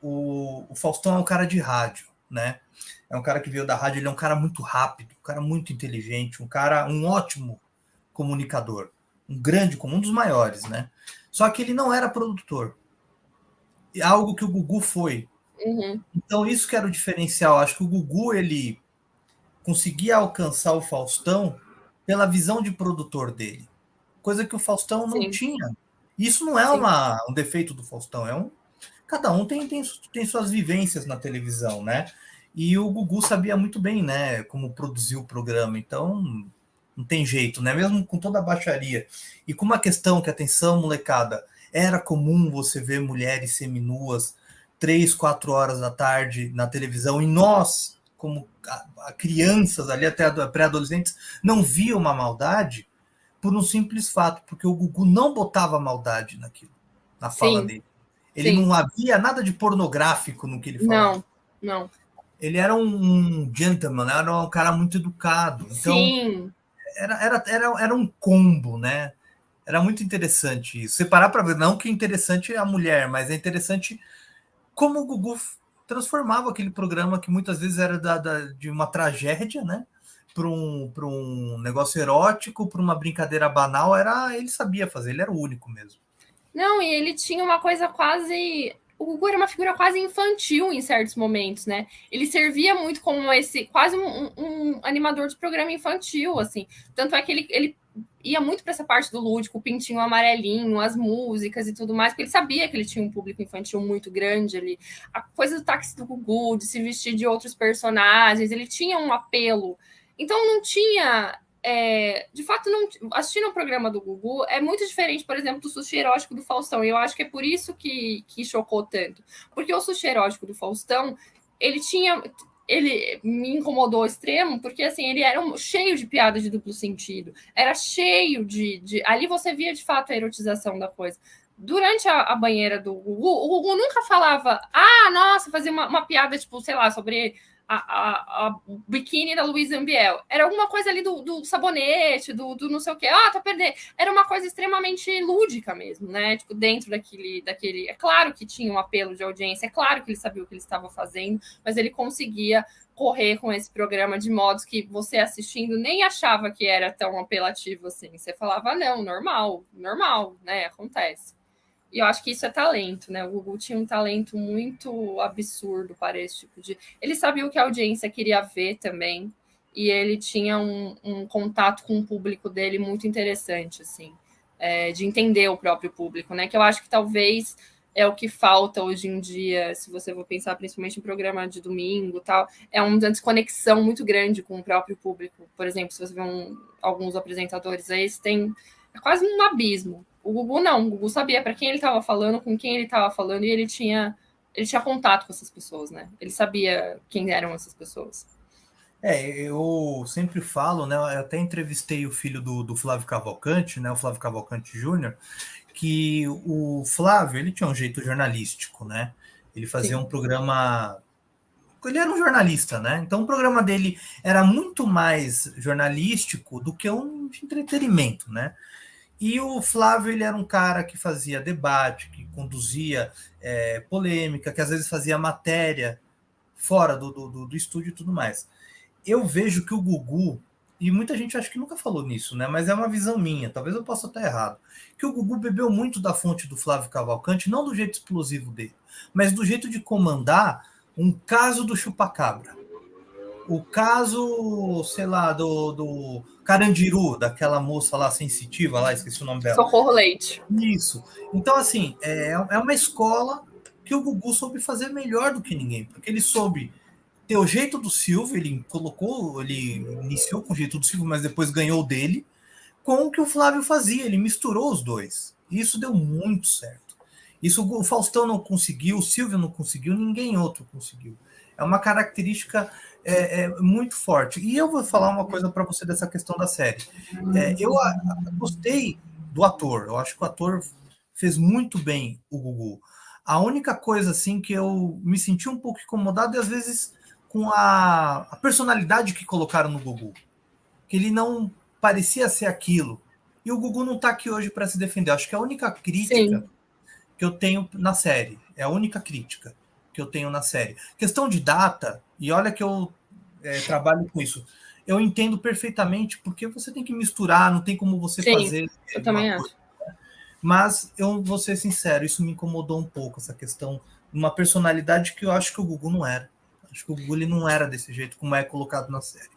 O Faustão é um cara de rádio, né? É um cara que veio da rádio, ele é um cara muito rápido, um cara muito inteligente, um ótimo comunicador, um dos maiores, né? Só que ele não era produtor. Algo que o Gugu foi. Uhum. Então isso que era o diferencial. Acho que o Gugu ele conseguia alcançar o Faustão pela visão de produtor dele, coisa que o Faustão não Sim, tinha. Isso não é sim, um defeito do Faustão, cada um tem suas vivências na televisão, né? E o Gugu sabia muito bem, né, como produzir o programa, então não tem jeito, né? Mesmo com toda a baixaria. E com uma questão que, atenção, molecada, era comum você ver mulheres seminuas 3, 4 horas da tarde na televisão, e nós, como crianças ali, até pré-adolescentes, não via uma maldade por um simples fato, porque o Gugu não botava maldade naquilo, na fala sim, dele. Ele sim. não havia nada de pornográfico no que ele falava. Não, não. Ele era um gentleman, era um cara muito educado. Então, Sim, era um combo, né? Era muito interessante isso. Você parar para ver, não que é interessante a mulher, mas é interessante como o Gugu transformava aquele programa que muitas vezes era de uma tragédia, né? Para um negócio erótico, para uma brincadeira banal, ele sabia fazer, ele era o único mesmo. não, e ele tinha uma coisa quase. O Gugu era uma figura quase infantil em certos momentos, né? Ele servia muito como esse, quase um animador de programa infantil, assim. Tanto é que ele ia muito para essa parte do lúdico, o pintinho amarelinho, as músicas e tudo mais, porque ele sabia que ele tinha um público infantil muito grande ali. A coisa do táxi do Gugu, de se vestir de outros personagens, ele tinha um apelo Então não tinha. De fato, não, assistindo o programa do Gugu é muito diferente, por exemplo, do Sushi Erótico do Faustão. E eu acho que é por isso que chocou tanto. Porque o Sushi Erótico do Faustão, ele tinha. Ele me incomodou ao extremo, porque assim, ele era cheio de piadas de duplo sentido. Era cheio ali você via de fato a erotização da coisa. Durante a banheira do Gugu, o Gugu nunca falava, nossa, fazia uma piada, tipo, sei lá, sobre a biquíni da Luísa Ambiel. Era alguma coisa ali do sabonete, do não sei o quê. Tá perdendo. Era uma coisa extremamente lúdica mesmo, né? Tipo, dentro daquele. É claro que tinha um apelo de audiência, é claro que ele sabia o que ele estava fazendo, mas ele conseguia correr com esse programa de modos que você assistindo nem achava que era tão apelativo assim. Você falava, não, normal, né? Acontece. E eu acho que isso é talento, né? O Gugu tinha um talento muito absurdo para esse tipo de. Ele sabia o que a audiência queria ver também, e ele tinha um contato com o público dele muito interessante, assim, de entender o próprio público, né? Que eu acho que talvez é o que falta hoje em dia, se você for pensar principalmente em programa de domingo, tal, é uma desconexão muito grande com o próprio público. Por exemplo, se você vê alguns apresentadores aí, tem quase um abismo. O Gugu não, o Gugu sabia para quem ele estava falando, com quem ele estava falando, e ele tinha contato com essas pessoas, né? Ele sabia quem eram essas pessoas. Eu sempre falo, né? Eu até entrevistei o filho do Flávio Cavalcante, né? O Flávio Cavalcante Júnior, que o Flávio, ele tinha um jeito jornalístico, né? Ele fazia um programa. Ele era um jornalista, né? Então o programa dele era muito mais jornalístico do que um de entretenimento, né? E o Flávio, ele era um cara que fazia debate, que conduzia polêmica, que às vezes fazia matéria fora do estúdio e tudo mais. Eu vejo que o Gugu, e muita gente acha que nunca falou nisso, né? Mas é uma visão minha, talvez eu possa estar errado, que o Gugu bebeu muito da fonte do Flávio Cavalcante, não do jeito explosivo dele, mas do jeito de comandar um caso do chupacabra. O caso, sei lá, do Carandiru, daquela moça lá sensitiva, lá, esqueci o nome dela. Socorro Leite. Isso. Então, assim, é uma escola que o Gugu soube fazer melhor do que ninguém, porque ele soube ter o jeito do Silvio, ele iniciou com o jeito do Silvio, mas depois ganhou o dele, com o que o Flávio fazia, ele misturou os dois. E isso deu muito certo. Isso o Faustão não conseguiu, o Silvio não conseguiu, ninguém outro conseguiu. É uma característica muito forte. E eu vou falar uma coisa para você dessa questão da série. Eu gostei do ator, eu acho que o ator fez muito bem o Gugu. A única coisa assim que eu me senti um pouco incomodado, e às vezes com a personalidade que colocaram no Gugu. Que ele não parecia ser aquilo. E o Gugu não está aqui hoje para se defender. Acho que a única crítica Sim. que eu tenho na série, é a única crítica que eu tenho na série. Questão de data, e olha que eu trabalho com isso, eu entendo perfeitamente porque você tem que misturar, não tem como você Sim, fazer eu uma também coisa. acho. Mas eu vou ser sincero, isso me incomodou um pouco, essa questão de uma personalidade que eu acho que o Gugu não era. Acho que o Gugu ele não era desse jeito, como é colocado na série.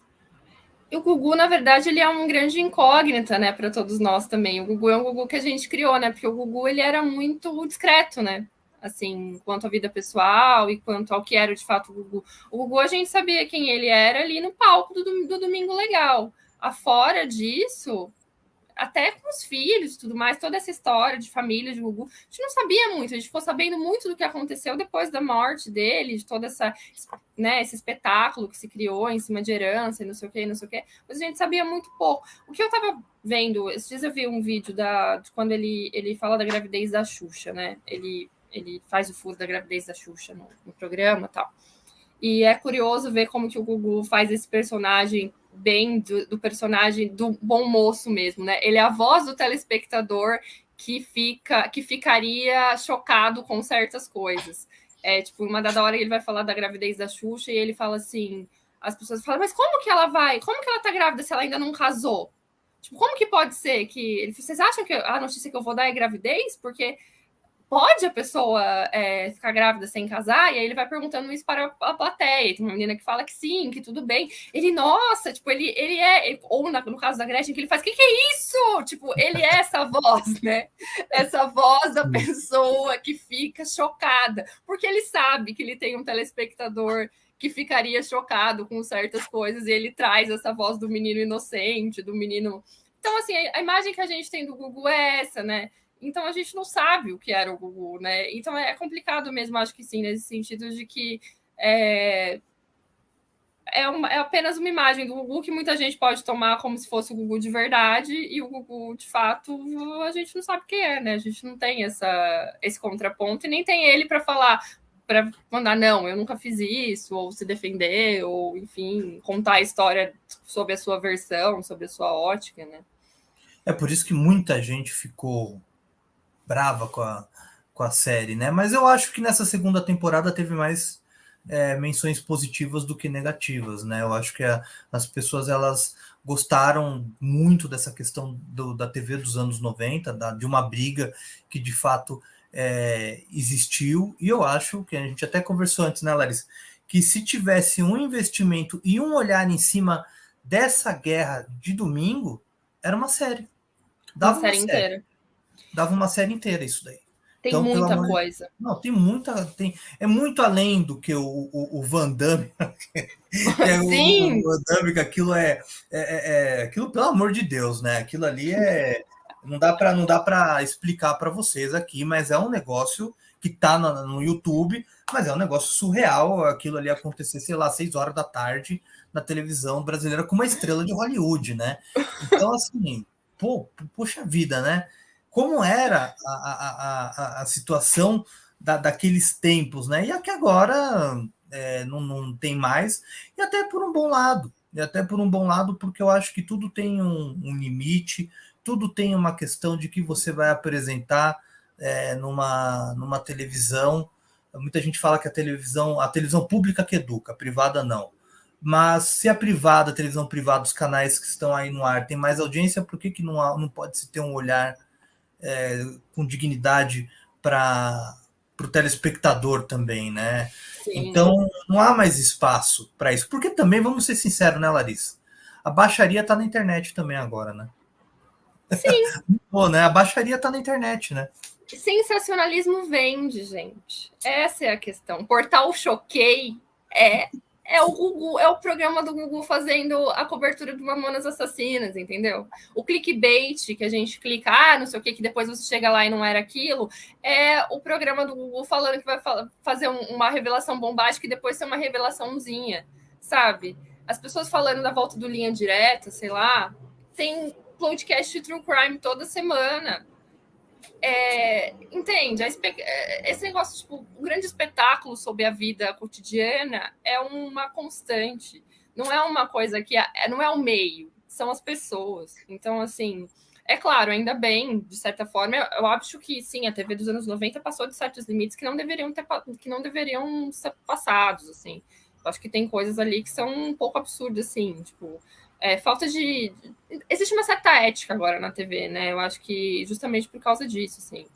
E o Gugu, na verdade, ele é um grande incógnita, né, para todos nós também. O Gugu é um Gugu que a gente criou, né? Porque o Gugu ele era muito discreto, né? Assim, quanto à vida pessoal e quanto ao que era de fato o Gugu. O Gugu a gente sabia quem ele era ali no palco do Domingo Legal. Afora disso, até com os filhos e tudo mais, toda essa história de família de Gugu, a gente não sabia muito, a gente ficou sabendo muito do que aconteceu depois da morte dele, de toda essa, né, esse espetáculo que se criou em cima de herança e não sei o que, mas a gente sabia muito pouco. O que eu tava vendo, esses dias eu vi um vídeo de quando ele fala da gravidez da Xuxa, né? Ele faz o furo da gravidez da Xuxa no programa e tal. E é curioso ver como que o Gugu faz esse personagem bem do personagem do bom moço mesmo, né? Ele é a voz do telespectador que ficaria chocado com certas coisas. Tipo, uma dada hora ele vai falar da gravidez da Xuxa e ele fala assim, as pessoas falam, mas como que ela tá grávida se ela ainda não casou? Tipo, como que pode ser que vocês acham que a notícia que eu vou dar é gravidez? Porque pode a pessoa ficar grávida sem casar? E aí ele vai perguntando isso para a plateia. Tem uma menina que fala que sim, que tudo bem. Ele, nossa, tipo, ele é... Ou no caso da Gretchen, que ele faz, que é isso? Tipo, ele é essa voz, né? Essa voz da pessoa que fica chocada. Porque ele sabe que ele tem um telespectador que ficaria chocado com certas coisas, e ele traz essa voz do menino inocente, do menino. Então, assim, a imagem que a gente tem do Gugu é essa, né? Então a gente não sabe o que era o Gugu, né? Então é complicado mesmo, acho que sim, nesse sentido de que é apenas uma imagem do Gugu que muita gente pode tomar como se fosse o Gugu de verdade, e o Gugu, de fato, a gente não sabe quem é, né? A gente não tem esse contraponto e nem tem ele para falar, para mandar, não, eu nunca fiz isso, ou se defender, ou, enfim, contar a história sobre a sua versão, sobre a sua ótica, né? É por isso que muita gente ficou brava com a série, né? Mas eu acho que nessa segunda temporada teve mais menções positivas do que negativas, né? Eu acho que as pessoas elas gostaram muito dessa questão da TV dos anos 90, de uma briga que de fato existiu, e eu acho que a gente até conversou antes, né, Larissa? Que se tivesse um investimento e um olhar em cima dessa guerra de domingo, era uma série. Uma Dava uma série série. inteira. Dava uma série inteira isso daí. Tem Então, pelo muita amor de Deus. coisa. Não, tem muita. É muito além do que o Van Damme. Que é o Sim! Van Damme, que aquilo aquilo, pelo amor de Deus, né? Aquilo ali não dá para explicar para vocês aqui, mas é um negócio que tá no YouTube, mas é um negócio surreal aquilo ali acontecer, sei lá, 6 horas da tarde na televisão brasileira com uma estrela de Hollywood, né? Então, assim, poxa vida, né? Como era a situação daqueles tempos, né? E aqui agora não tem mais, e até por um bom lado. E até por um bom lado, porque eu acho que tudo tem um limite, tudo tem uma questão de que você vai apresentar numa televisão. Muita gente fala que a televisão pública que educa, a privada não. Mas se a privada, a televisão privada, os canais que estão aí no ar tem mais audiência, por que não pode se ter um olhar com dignidade para o telespectador também, né? Sim. Então, não há mais espaço para isso. Porque também, vamos ser sinceros, né, Larissa? A baixaria está na internet também agora, né? Sim. Pô, né? A baixaria está na internet, né? Sensacionalismo vende, gente. Essa é a questão. Portal Choquei é o Gugu, é o programa do Gugu fazendo a cobertura do Mamonas Assassinas, entendeu? O clickbait que a gente clica, não sei o que depois você chega lá e não era aquilo, é o programa do Gugu falando que vai fazer uma revelação bombástica e depois ser uma revelaçãozinha, sabe? As pessoas falando da volta do Linha Direta, sei lá, tem podcast True Crime toda semana. Entende? Esse negócio, tipo, um grande espetáculo sobre a vida cotidiana é uma constante. Não é uma coisa que não é o meio, são as pessoas. Então, assim, é claro, ainda bem, de certa forma, eu acho que sim, a TV dos anos 90 passou de certos limites que não deveriam ser passados, assim. Eu acho que tem coisas ali que são um pouco absurdas, assim, tipo, falta de. Existe uma certa ética agora na TV, né? Eu acho que justamente por causa disso, assim.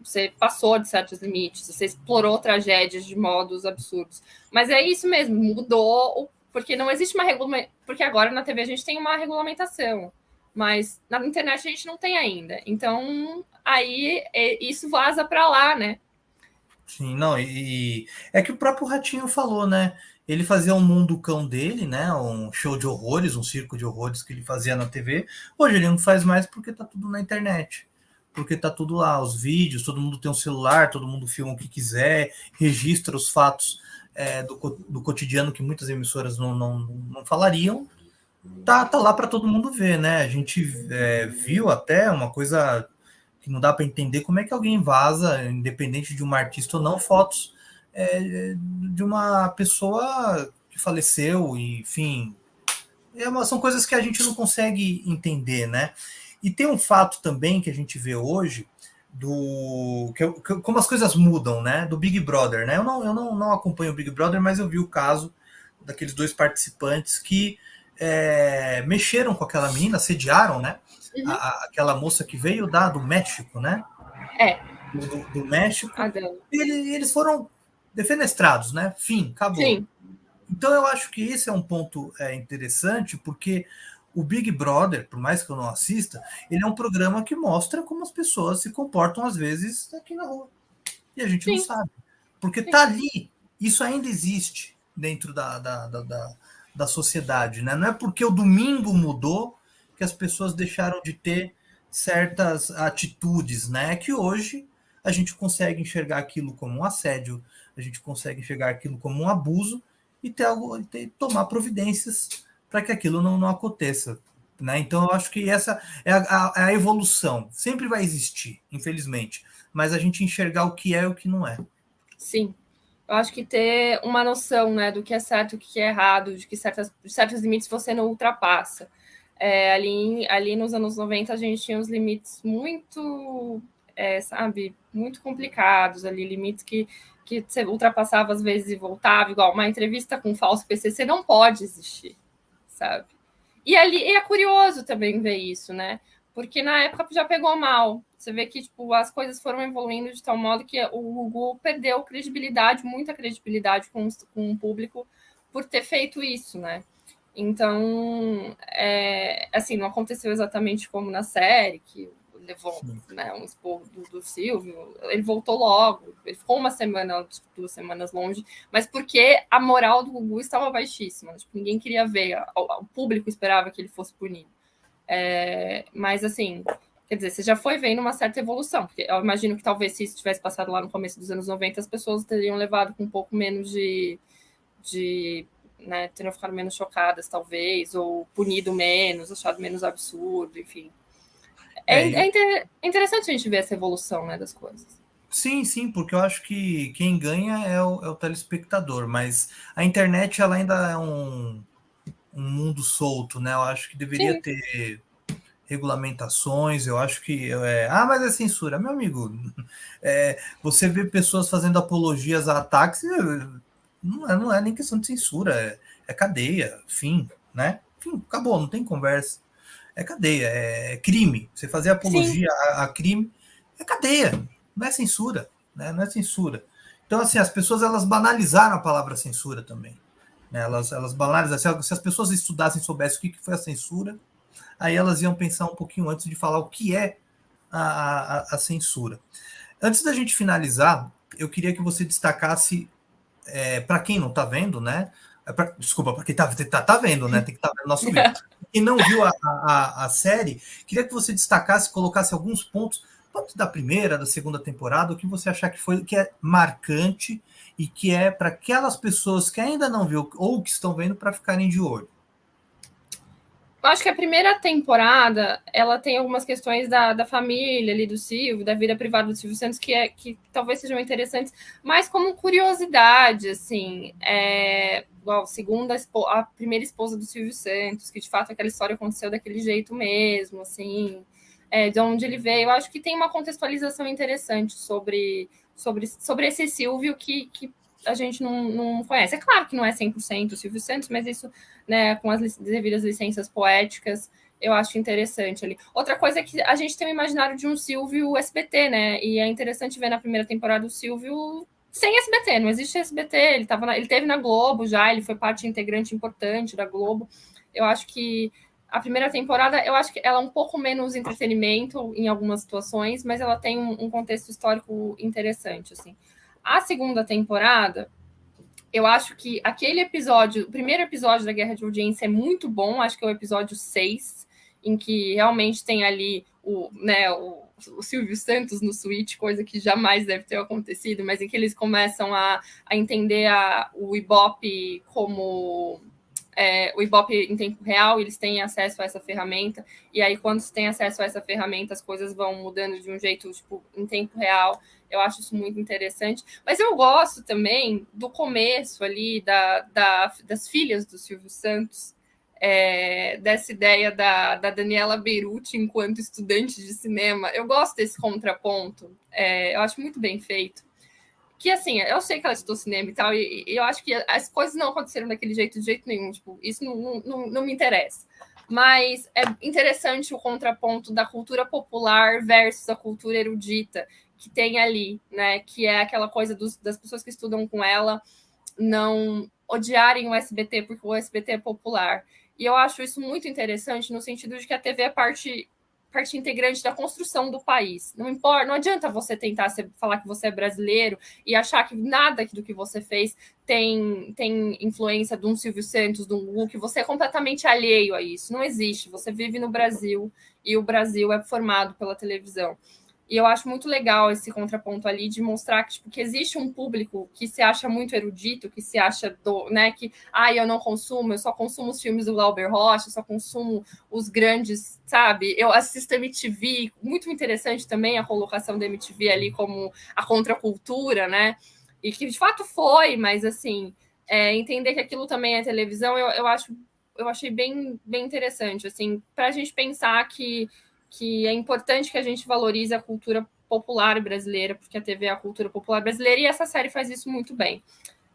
Você passou de certos limites, você explorou tragédias de modos absurdos. Mas é isso mesmo, mudou, porque não existe uma regulamentação. Porque agora na TV a gente tem uma regulamentação, mas na internet a gente não tem ainda. Então, aí isso vaza para lá, né? Sim, não, e é que o próprio Ratinho falou, né? Ele fazia um mundo cão dele, né? Um show de horrores, um circo de horrores que ele fazia na TV. Hoje ele não faz mais porque tá tudo na internet. Porque tá tudo lá, os vídeos, todo mundo tem um celular, todo mundo filma o que quiser, registra os fatos do cotidiano que muitas emissoras não falariam. Tá lá para todo mundo ver, né? A gente viu até uma coisa que não dá para entender como é que alguém vaza, independente de uma artista ou não, fotos de uma pessoa que faleceu, enfim. São coisas que a gente não consegue entender, né? E tem um fato também que a gente vê hoje como as coisas mudam, né? Do Big Brother, né? Eu não acompanho o Big Brother, mas eu vi o caso daqueles 2 participantes que mexeram com aquela menina, sediaram, né? Uhum. Aquela moça que veio do México, né? Do México. Eles foram defenestrados, né? Fim, acabou. Sim. Então eu acho que esse é um ponto interessante, porque o Big Brother, por mais que eu não assista, ele é um programa que mostra como as pessoas se comportam às vezes aqui na rua. E a gente não Sim. sabe. Porque tá ali, isso ainda existe. dentro da sociedade, né? Não é porque o domingo mudou que as pessoas deixaram de ter certas atitudes, né? Que hoje a gente consegue enxergar aquilo como um assédio, a gente consegue enxergar aquilo como um abuso e tomar providências para que aquilo não aconteça. Né? Então, eu acho que essa é a evolução. Sempre vai existir, infelizmente. Mas a gente enxergar o que é e o que não é. Sim. Eu acho que ter uma noção, né, do que é certo e o que é errado, de que certos limites você não ultrapassa. Ali nos anos 90, a gente tinha uns limites muito, sabe, muito complicados ali, limites que você ultrapassava às vezes e voltava, igual uma entrevista com um falso PCC não pode existir, sabe? E ali é curioso também ver isso, né? Porque na época já pegou mal. Você vê que tipo, as coisas foram evoluindo de tal modo que o Google perdeu credibilidade, muita credibilidade com o público por ter feito isso, né? Então, assim, não aconteceu exatamente como na série, que levou, né, um esporro do Silvio. Ele voltou logo, ele ficou uma semana, 2 semanas longe, mas porque a moral do Gugu estava baixíssima. Tipo, ninguém queria ver, o público esperava que ele fosse punido. Mas, assim, quer dizer, você já foi vendo uma certa evolução, porque eu imagino que talvez se isso tivesse passado lá no começo dos anos 90, as pessoas teriam levado com um pouco menos de né, teriam ficado menos chocadas, talvez, ou punido menos, achado menos absurdo, enfim. Interessante a gente ver essa evolução, né, das coisas. Sim, sim, porque eu acho que quem ganha é o telespectador, mas a internet ela ainda é um mundo solto, né? Eu acho que deveria Sim. ter regulamentações, eu acho que mas é censura, meu amigo. Você vê pessoas fazendo apologias a ataques, não é nem questão de censura, é cadeia, fim, né? Fim, acabou, não tem conversa. É cadeia, é crime. Você fazer Sim. apologia a crime é cadeia, não é censura, né? Não é censura. Então, assim, as pessoas elas banalizaram a palavra censura também. Né? Elas banalizaram. Se as pessoas estudassem, soubessem o que foi a censura, aí elas iam pensar um pouquinho antes de falar o que é a censura. Antes da gente finalizar, eu queria que você destacasse, para quem não está vendo, né? Desculpa, para quem tá vendo, né? Tem que estar vendo nosso vídeo. Quem não viu a série, queria que você destacasse, colocasse alguns pontos, tanto da primeira, da segunda temporada, o que você achar que é marcante e que é para aquelas pessoas que ainda não viu ou que estão vendo para ficarem de olho. Eu acho que a primeira temporada, ela tem algumas questões da família ali do Silvio, da vida privada do Silvio Santos, que talvez sejam interessantes, mas como curiosidade, assim, igual, a primeira esposa do Silvio Santos, que de fato aquela história aconteceu daquele jeito mesmo, assim, de onde ele veio. Eu acho que tem uma contextualização interessante sobre esse Silvio que a gente não conhece. É claro que não é 100% o Silvio Santos, mas isso, né, com as devidas licenças poéticas, eu acho interessante ali. Outra coisa é que a gente tem o imaginário de um Silvio SBT, né? E é interessante ver na primeira temporada o Silvio sem SBT, não existe SBT, ele teve na Globo já, ele foi parte integrante importante da Globo. Eu acho que a primeira temporada, eu acho que ela é um pouco menos entretenimento em algumas situações, mas ela tem um contexto histórico interessante, assim. A segunda temporada, eu acho que aquele episódio, o primeiro episódio da Guerra de Audiência é muito bom, acho que é o episódio 6, em que realmente tem ali o Silvio Santos no Switch, coisa que jamais deve ter acontecido, mas em que eles começam a entender o Ibope como o Ibope em tempo real, eles têm acesso a essa ferramenta, e aí quando você tem acesso a essa ferramenta, as coisas vão mudando de um jeito, tipo, em tempo real. Eu acho isso muito interessante. Mas eu gosto também do começo ali das filhas do Silvio Santos, dessa ideia da Daniela Beruti enquanto estudante de cinema. Eu gosto desse contraponto. Eu acho muito bem feito. Que assim, eu sei que ela estudou cinema e tal, e eu acho que as coisas não aconteceram daquele jeito, de jeito nenhum. Tipo, isso não me interessa. Mas é interessante o contraponto da cultura popular versus a cultura erudita que tem ali, né? Que é aquela coisa das pessoas que estudam com ela não odiarem o SBT porque o SBT é popular. E eu acho isso muito interessante no sentido de que a TV é parte parte integrante da construção do país. Não importa, não adianta você tentar falar que você é brasileiro e achar que nada do que você fez tem influência de um Silvio Santos, de um Hugo, que você é completamente alheio a isso. Não existe. Você vive no Brasil e o Brasil é formado pela televisão. E eu acho muito legal esse contraponto ali de mostrar que, tipo, que existe um público que se acha muito erudito, que se acha né, que eu não consumo, eu só consumo os filmes do Glauber Rocha, eu só consumo os grandes, sabe? Eu assisto MTV, muito interessante também a colocação da MTV ali como a contracultura, né? E que de fato foi, mas assim, entender que aquilo também é televisão, eu achei bem interessante, assim, para a gente pensar que é importante que a gente valorize a cultura popular brasileira, porque a TV é a cultura popular brasileira, e essa série faz isso muito bem.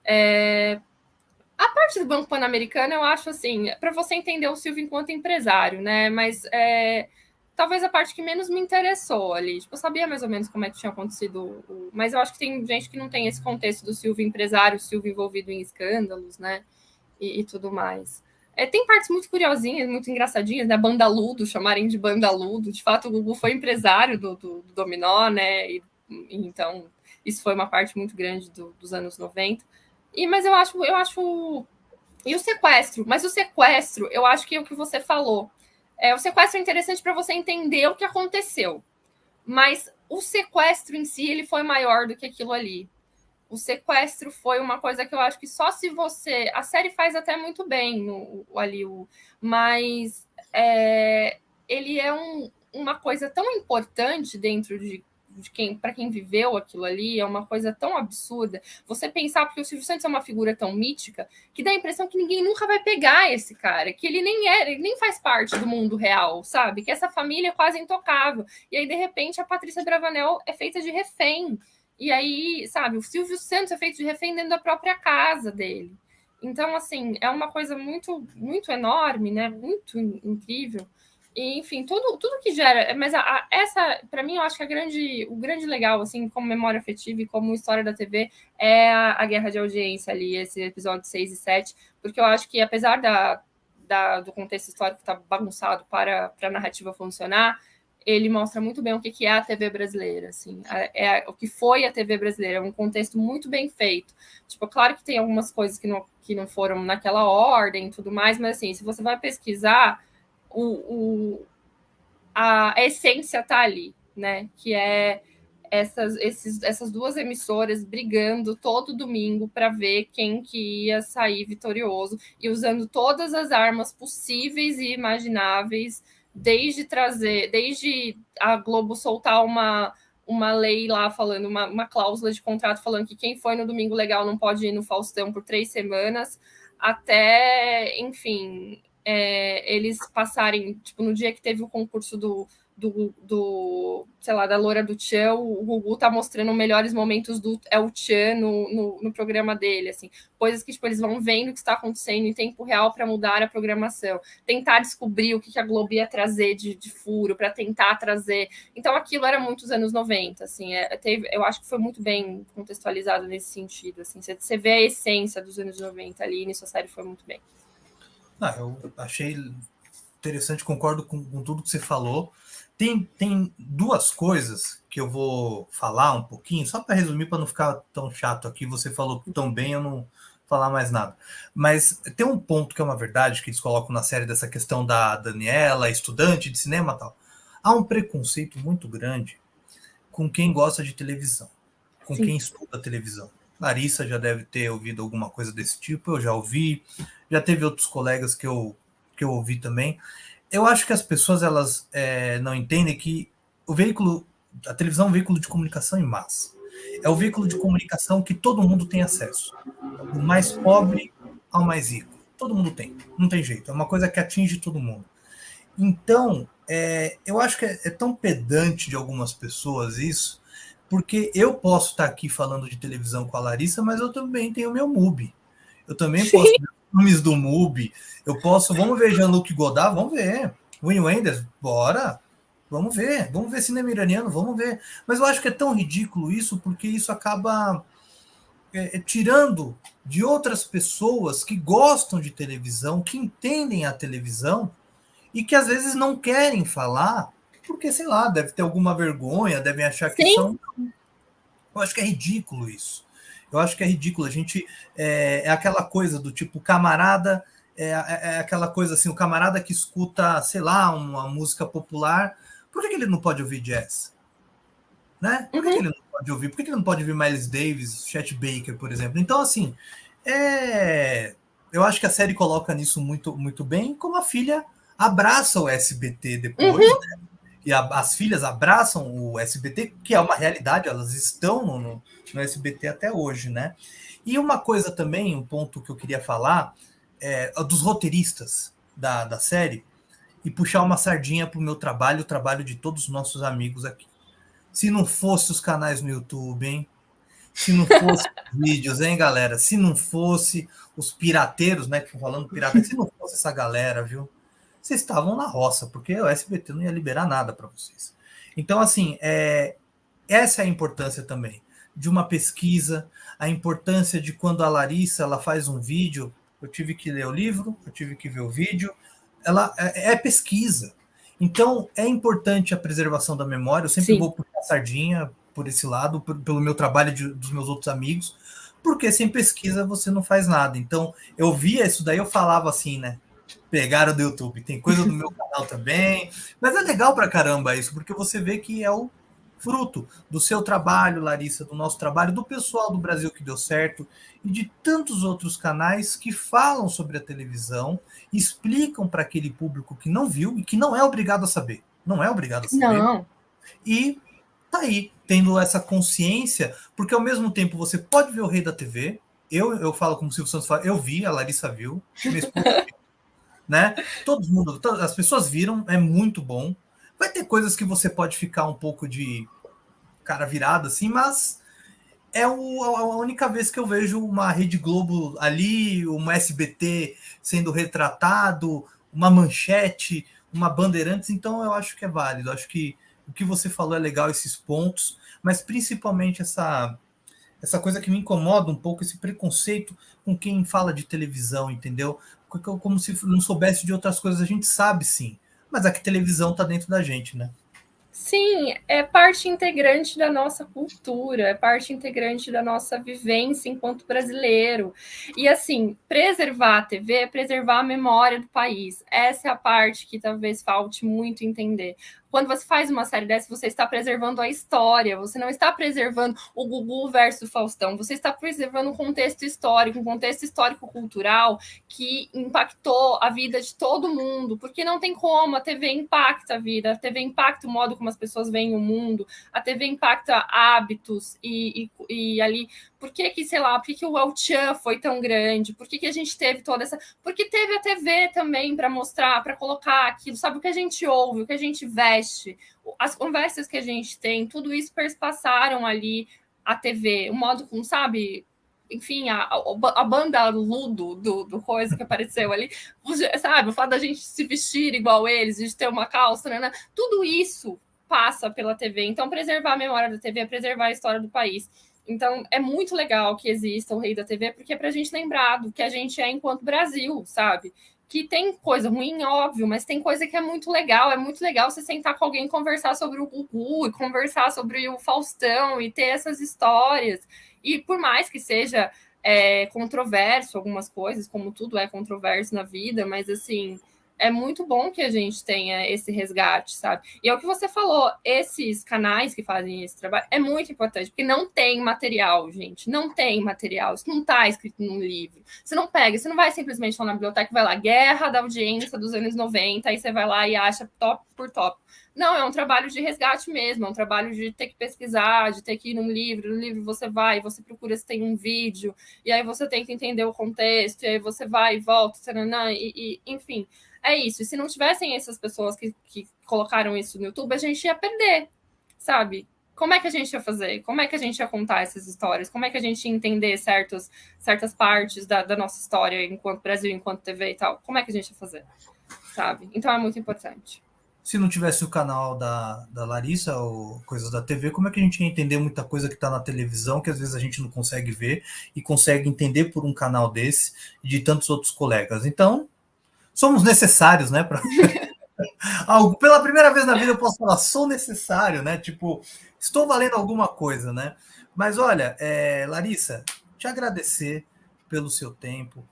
A parte do Banco Pan-Americano, eu acho assim, para você entender o Silvio enquanto empresário, né? Mas talvez a parte que menos me interessou ali. Tipo, eu sabia mais ou menos como é que tinha acontecido, mas eu acho que tem gente que não tem esse contexto do Silvio empresário, o Silvio envolvido em escândalos, né? E tudo mais. Tem partes muito curiosinhas, muito engraçadinhas, né? Bandaludo, chamarem de Bandaludo. De fato, o Gugu foi empresário do Dominó, né? Então, isso foi uma parte muito grande dos anos 90. Mas eu acho. E o sequestro? Mas o sequestro, eu acho que é o que você falou. O sequestro é interessante para você entender o que aconteceu. Mas o sequestro em si, ele foi maior do que aquilo ali. O sequestro foi uma coisa que eu acho que só se você... A série faz até muito bem mas ele é uma coisa tão importante dentro de para quem viveu aquilo ali, é uma coisa tão absurda. Você pensar, porque o Silvio Santos é uma figura tão mítica, que dá a impressão que ninguém nunca vai pegar esse cara, que ele nem faz parte do mundo real, sabe? Que essa família é quase intocável. E aí, de repente, a Patrícia Bravanel é feita de refém. E aí, sabe, o Silvio Santos é feito de refém dentro da própria casa dele. Então, assim, é uma coisa muito, muito enorme, né? Muito incrível. E, enfim, tudo que gera. Mas essa, para mim, eu acho que o grande legal, assim, como memória afetiva e como história da TV, é a guerra de audiência ali, esse episódio 6 e 7, porque eu acho que, apesar do contexto histórico estar bagunçado para a narrativa funcionar, ele mostra muito bem o que é a TV brasileira, assim, o que foi a TV brasileira, é um contexto muito bem feito. Tipo, claro que tem algumas coisas que não foram naquela ordem e tudo mais, mas assim, se você vai pesquisar, a essência tá ali, né? Que é essas duas emissoras brigando todo domingo para ver quem que ia sair vitorioso e usando todas as armas possíveis e imagináveis, desde a Globo soltar uma lei lá falando, uma cláusula de contrato falando que quem foi no Domingo Legal não pode ir no Faustão por 3 semanas, até, enfim, eles passarem, tipo, no dia que teve o concurso sei lá, da Loura do Tchan, o Gugu tá mostrando melhores momentos do El Tchan no programa dele, assim, coisas que, tipo, eles vão vendo o que está acontecendo em tempo real para mudar a programação, tentar descobrir o que a Globo ia trazer de furo, para tentar trazer, então aquilo era muito os anos 90, assim, eu acho que foi muito bem contextualizado nesse sentido, assim, você vê a essência dos anos 90 ali, e nisso a série foi muito bem. Eu achei interessante, concordo com tudo que você falou. Tem duas coisas que eu vou falar um pouquinho, só para resumir, para não ficar tão chato aqui. Você falou tão bem, eu não falar mais nada. Mas tem um ponto que é uma verdade, que eles colocam na série dessa questão da Daniela, estudante de cinema e tal. Há um preconceito muito grande com quem gosta de televisão, com Sim. quem estuda televisão. Larissa já deve ter ouvido alguma coisa desse tipo, eu já ouvi, já teve outros colegas que eu ouvi também. Eu acho que as pessoas elas não entendem que a televisão é um veículo de comunicação em massa. É o veículo de comunicação que todo mundo tem acesso. Do mais pobre ao mais rico. Todo mundo tem, não tem jeito. É uma coisa que atinge todo mundo. Então, eu acho que é tão pedante de algumas pessoas isso, porque eu posso estar aqui falando de televisão com a Larissa, mas eu também tenho meu MUBI. Eu também Sim. posso ver filmes do MUBI. Eu posso... Vamos ver Jean-Luc Godard? Vamos ver. Wim Wenders? Bora. Vamos ver. Vamos ver cinema iraniano? Vamos ver. Mas eu acho que é tão ridículo isso, porque isso acaba tirando de outras pessoas que gostam de televisão, que entendem a televisão, e que às vezes não querem falar porque, sei lá, deve ter alguma vergonha, devem achar que Sim. são... Eu acho que é ridículo isso. Eu acho que é ridículo. A gente é aquela coisa do tipo, camarada, é aquela coisa assim, o camarada que escuta, sei lá, uma música popular, por que ele não pode ouvir jazz? Né? Por que ele não pode ouvir? Por que ele não pode ouvir Miles Davis, Chet Baker, por exemplo? Então, assim, eu acho que a série coloca nisso muito, muito bem, como a filha abraça o SBT depois, né? E as filhas abraçam o SBT, que é uma realidade, elas estão no SBT até hoje, né? E uma coisa também, um ponto que eu queria falar, dos roteiristas da série, e puxar uma sardinha para o meu trabalho, o trabalho de todos os nossos amigos aqui. Se não fosse os canais no YouTube, hein? Se não fosse os vídeos, hein, galera? Se não fosse os pirateiros, né? Que falando pirata, se não fosse essa galera, viu? Vocês estavam na roça, porque o SBT não ia liberar nada para vocês. Então, assim, essa é a importância também de uma pesquisa, a importância de quando a Larissa ela faz um vídeo, eu tive que ler o livro, eu tive que ver o vídeo, ela é pesquisa. Então, é importante a preservação da memória. Eu sempre Sim. vou puxar a sardinha por esse lado, pelo meu trabalho dos meus outros amigos, porque sem pesquisa você não faz nada. Então, eu via isso daí, eu falava assim, né? Pegaram do YouTube. Tem coisa do meu canal também. Mas é legal pra caramba isso, porque você vê que é o fruto do seu trabalho, Larissa, do nosso trabalho, do pessoal do Brasil que deu certo e de tantos outros canais que falam sobre a televisão, explicam para aquele público que não viu e que não é obrigado a saber. Não é obrigado a saber. Não. E tá aí, tendo essa consciência, porque ao mesmo tempo você pode ver o Rei da TV. Eu falo como o Silvio Santos fala, eu vi, a Larissa viu, minha esposa viu, né? As pessoas viram, é muito bom. Vai ter coisas que você pode ficar um pouco de cara virado assim, mas a única vez que eu vejo uma Rede Globo ali, uma SBT sendo retratado, uma Manchete, uma Bandeirantes, então eu acho que é válido. Eu acho que o que você falou é legal, esses pontos, mas principalmente essa coisa que me incomoda um pouco, esse preconceito com quem fala de televisão, entendeu? Como se não soubesse de outras coisas. A gente sabe sim, mas a que televisão tá dentro da gente, né? Sim, é parte integrante da nossa cultura, é parte integrante da nossa vivência enquanto brasileiro. E assim, preservar a TV é preservar a memória do país. Essa é a parte que talvez falte muito entender. Quando você faz uma série dessa, você está preservando a história, você não está preservando o Gugu versus o Faustão, você está preservando um contexto histórico, um contexto histórico-cultural que impactou a vida de todo mundo, porque não tem como, a TV impacta a vida, a TV impacta o modo como as pessoas veem o mundo, a TV impacta hábitos e ali, por que sei lá, por que o El Chan foi tão grande, por que a gente teve toda essa... Porque teve a TV também para mostrar, para colocar aquilo, sabe, o que a gente ouve, o que a gente veste, as conversas que a gente tem, tudo isso perspassaram ali a TV, o modo como, sabe... Enfim, a banda Ludo do coisa que apareceu ali, sabe? O fato da gente se vestir igual eles, de ter uma calça, né? Tudo isso passa pela TV. Então, preservar a memória da TV é preservar a história do país. Então, é muito legal que exista o Rei da TV, porque é pra gente lembrar do que a gente é enquanto Brasil, sabe? Que tem coisa ruim, óbvio, mas tem coisa que é muito legal. É muito legal você sentar com alguém e conversar sobre o Gugu, e conversar sobre o Faustão, e ter essas histórias. E por mais que seja controverso algumas coisas, como tudo é controverso na vida, mas assim, é muito bom que a gente tenha esse resgate, sabe? E é o que você falou, esses canais que fazem esse trabalho é muito importante, porque não tem material, gente, não tem material, isso não está escrito num livro. Você não pega, você não vai simplesmente lá na biblioteca e vai lá, Guerra da Audiência dos anos 90, aí você vai lá e acha top por top. Não, é um trabalho de resgate mesmo, é um trabalho de ter que pesquisar, de ter que ir num livro, no livro você vai, você procura se tem um vídeo, e aí você tenta entender o contexto, e aí você vai e volta, enfim, é isso. E se não tivessem essas pessoas que colocaram isso no YouTube, a gente ia perder, sabe? Como é que a gente ia fazer? Como é que a gente ia contar essas histórias? Como é que a gente ia entender certas partes da nossa história enquanto Brasil, enquanto TV e tal? Como é que a gente ia fazer? Sabe? Então é muito importante. Se não tivesse o canal da Larissa ou coisas da TV, como é que a gente ia entender muita coisa que está na televisão, que às vezes a gente não consegue ver e consegue entender por um canal desse e de tantos outros colegas? Então, somos necessários, né, Algo, pela primeira vez na vida eu posso falar, sou necessário, né? Tipo, estou valendo alguma coisa, né? Mas olha, Larissa, te agradecer pelo seu tempo.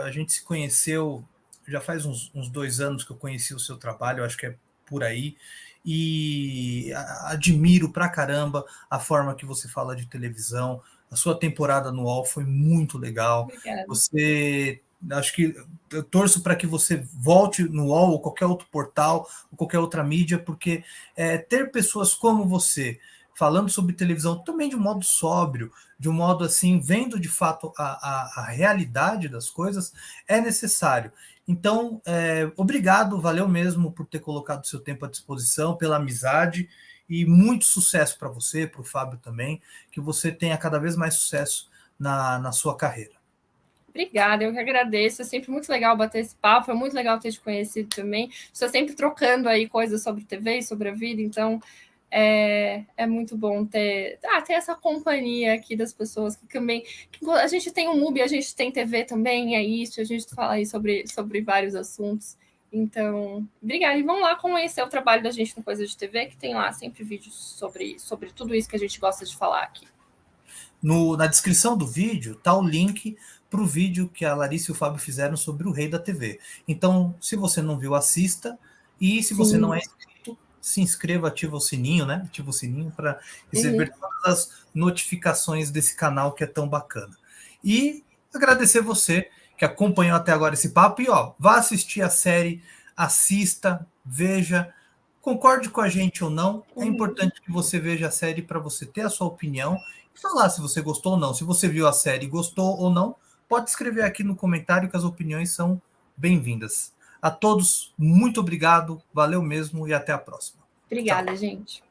A gente se conheceu já faz uns 2 anos que eu conheci o seu trabalho, acho que é por aí. E admiro pra caramba a forma que você fala de televisão. A sua temporada no UOL foi muito legal. Obrigada. Você, acho que eu torço para que você volte no UOL ou qualquer outro portal, ou qualquer outra mídia, porque ter pessoas como você falando sobre televisão também de um modo sóbrio, de um modo assim, vendo de fato a realidade das coisas, é necessário. Então, obrigado, valeu mesmo por ter colocado seu tempo à disposição, pela amizade, e muito sucesso para você, para o Fábio também, que você tenha cada vez mais sucesso na sua carreira. Obrigada, eu que agradeço. É sempre muito legal bater esse papo, é muito legal ter te conhecido também. Estou sempre trocando aí coisas sobre TV e sobre a vida, então é muito bom ter essa companhia aqui das pessoas que também. Que a gente tem o MUBI, a gente tem TV também, é isso, a gente fala aí sobre vários assuntos. Então, obrigada. E vão lá conhecer o trabalho da gente no Coisa de TV, que tem lá sempre vídeos sobre tudo isso que a gente gosta de falar aqui. Na descrição do vídeo está o link para o vídeo que a Larissa e o Fábio fizeram sobre o Rei da TV. Então, se você não viu, assista. E se você não é inscrito, se inscreva, ativa o sininho, né? Ativa o sininho para receber todas as notificações desse canal que é tão bacana. E agradecer você que acompanhou até agora esse papo. E vá assistir a série, assista, veja. Concorde com a gente ou não, é importante que você veja a série para você ter a sua opinião e falar se você gostou ou não. Se você viu a série e gostou ou não, pode escrever aqui no comentário que as opiniões são bem-vindas. A todos, muito obrigado, valeu mesmo e até a próxima. Obrigada, gente.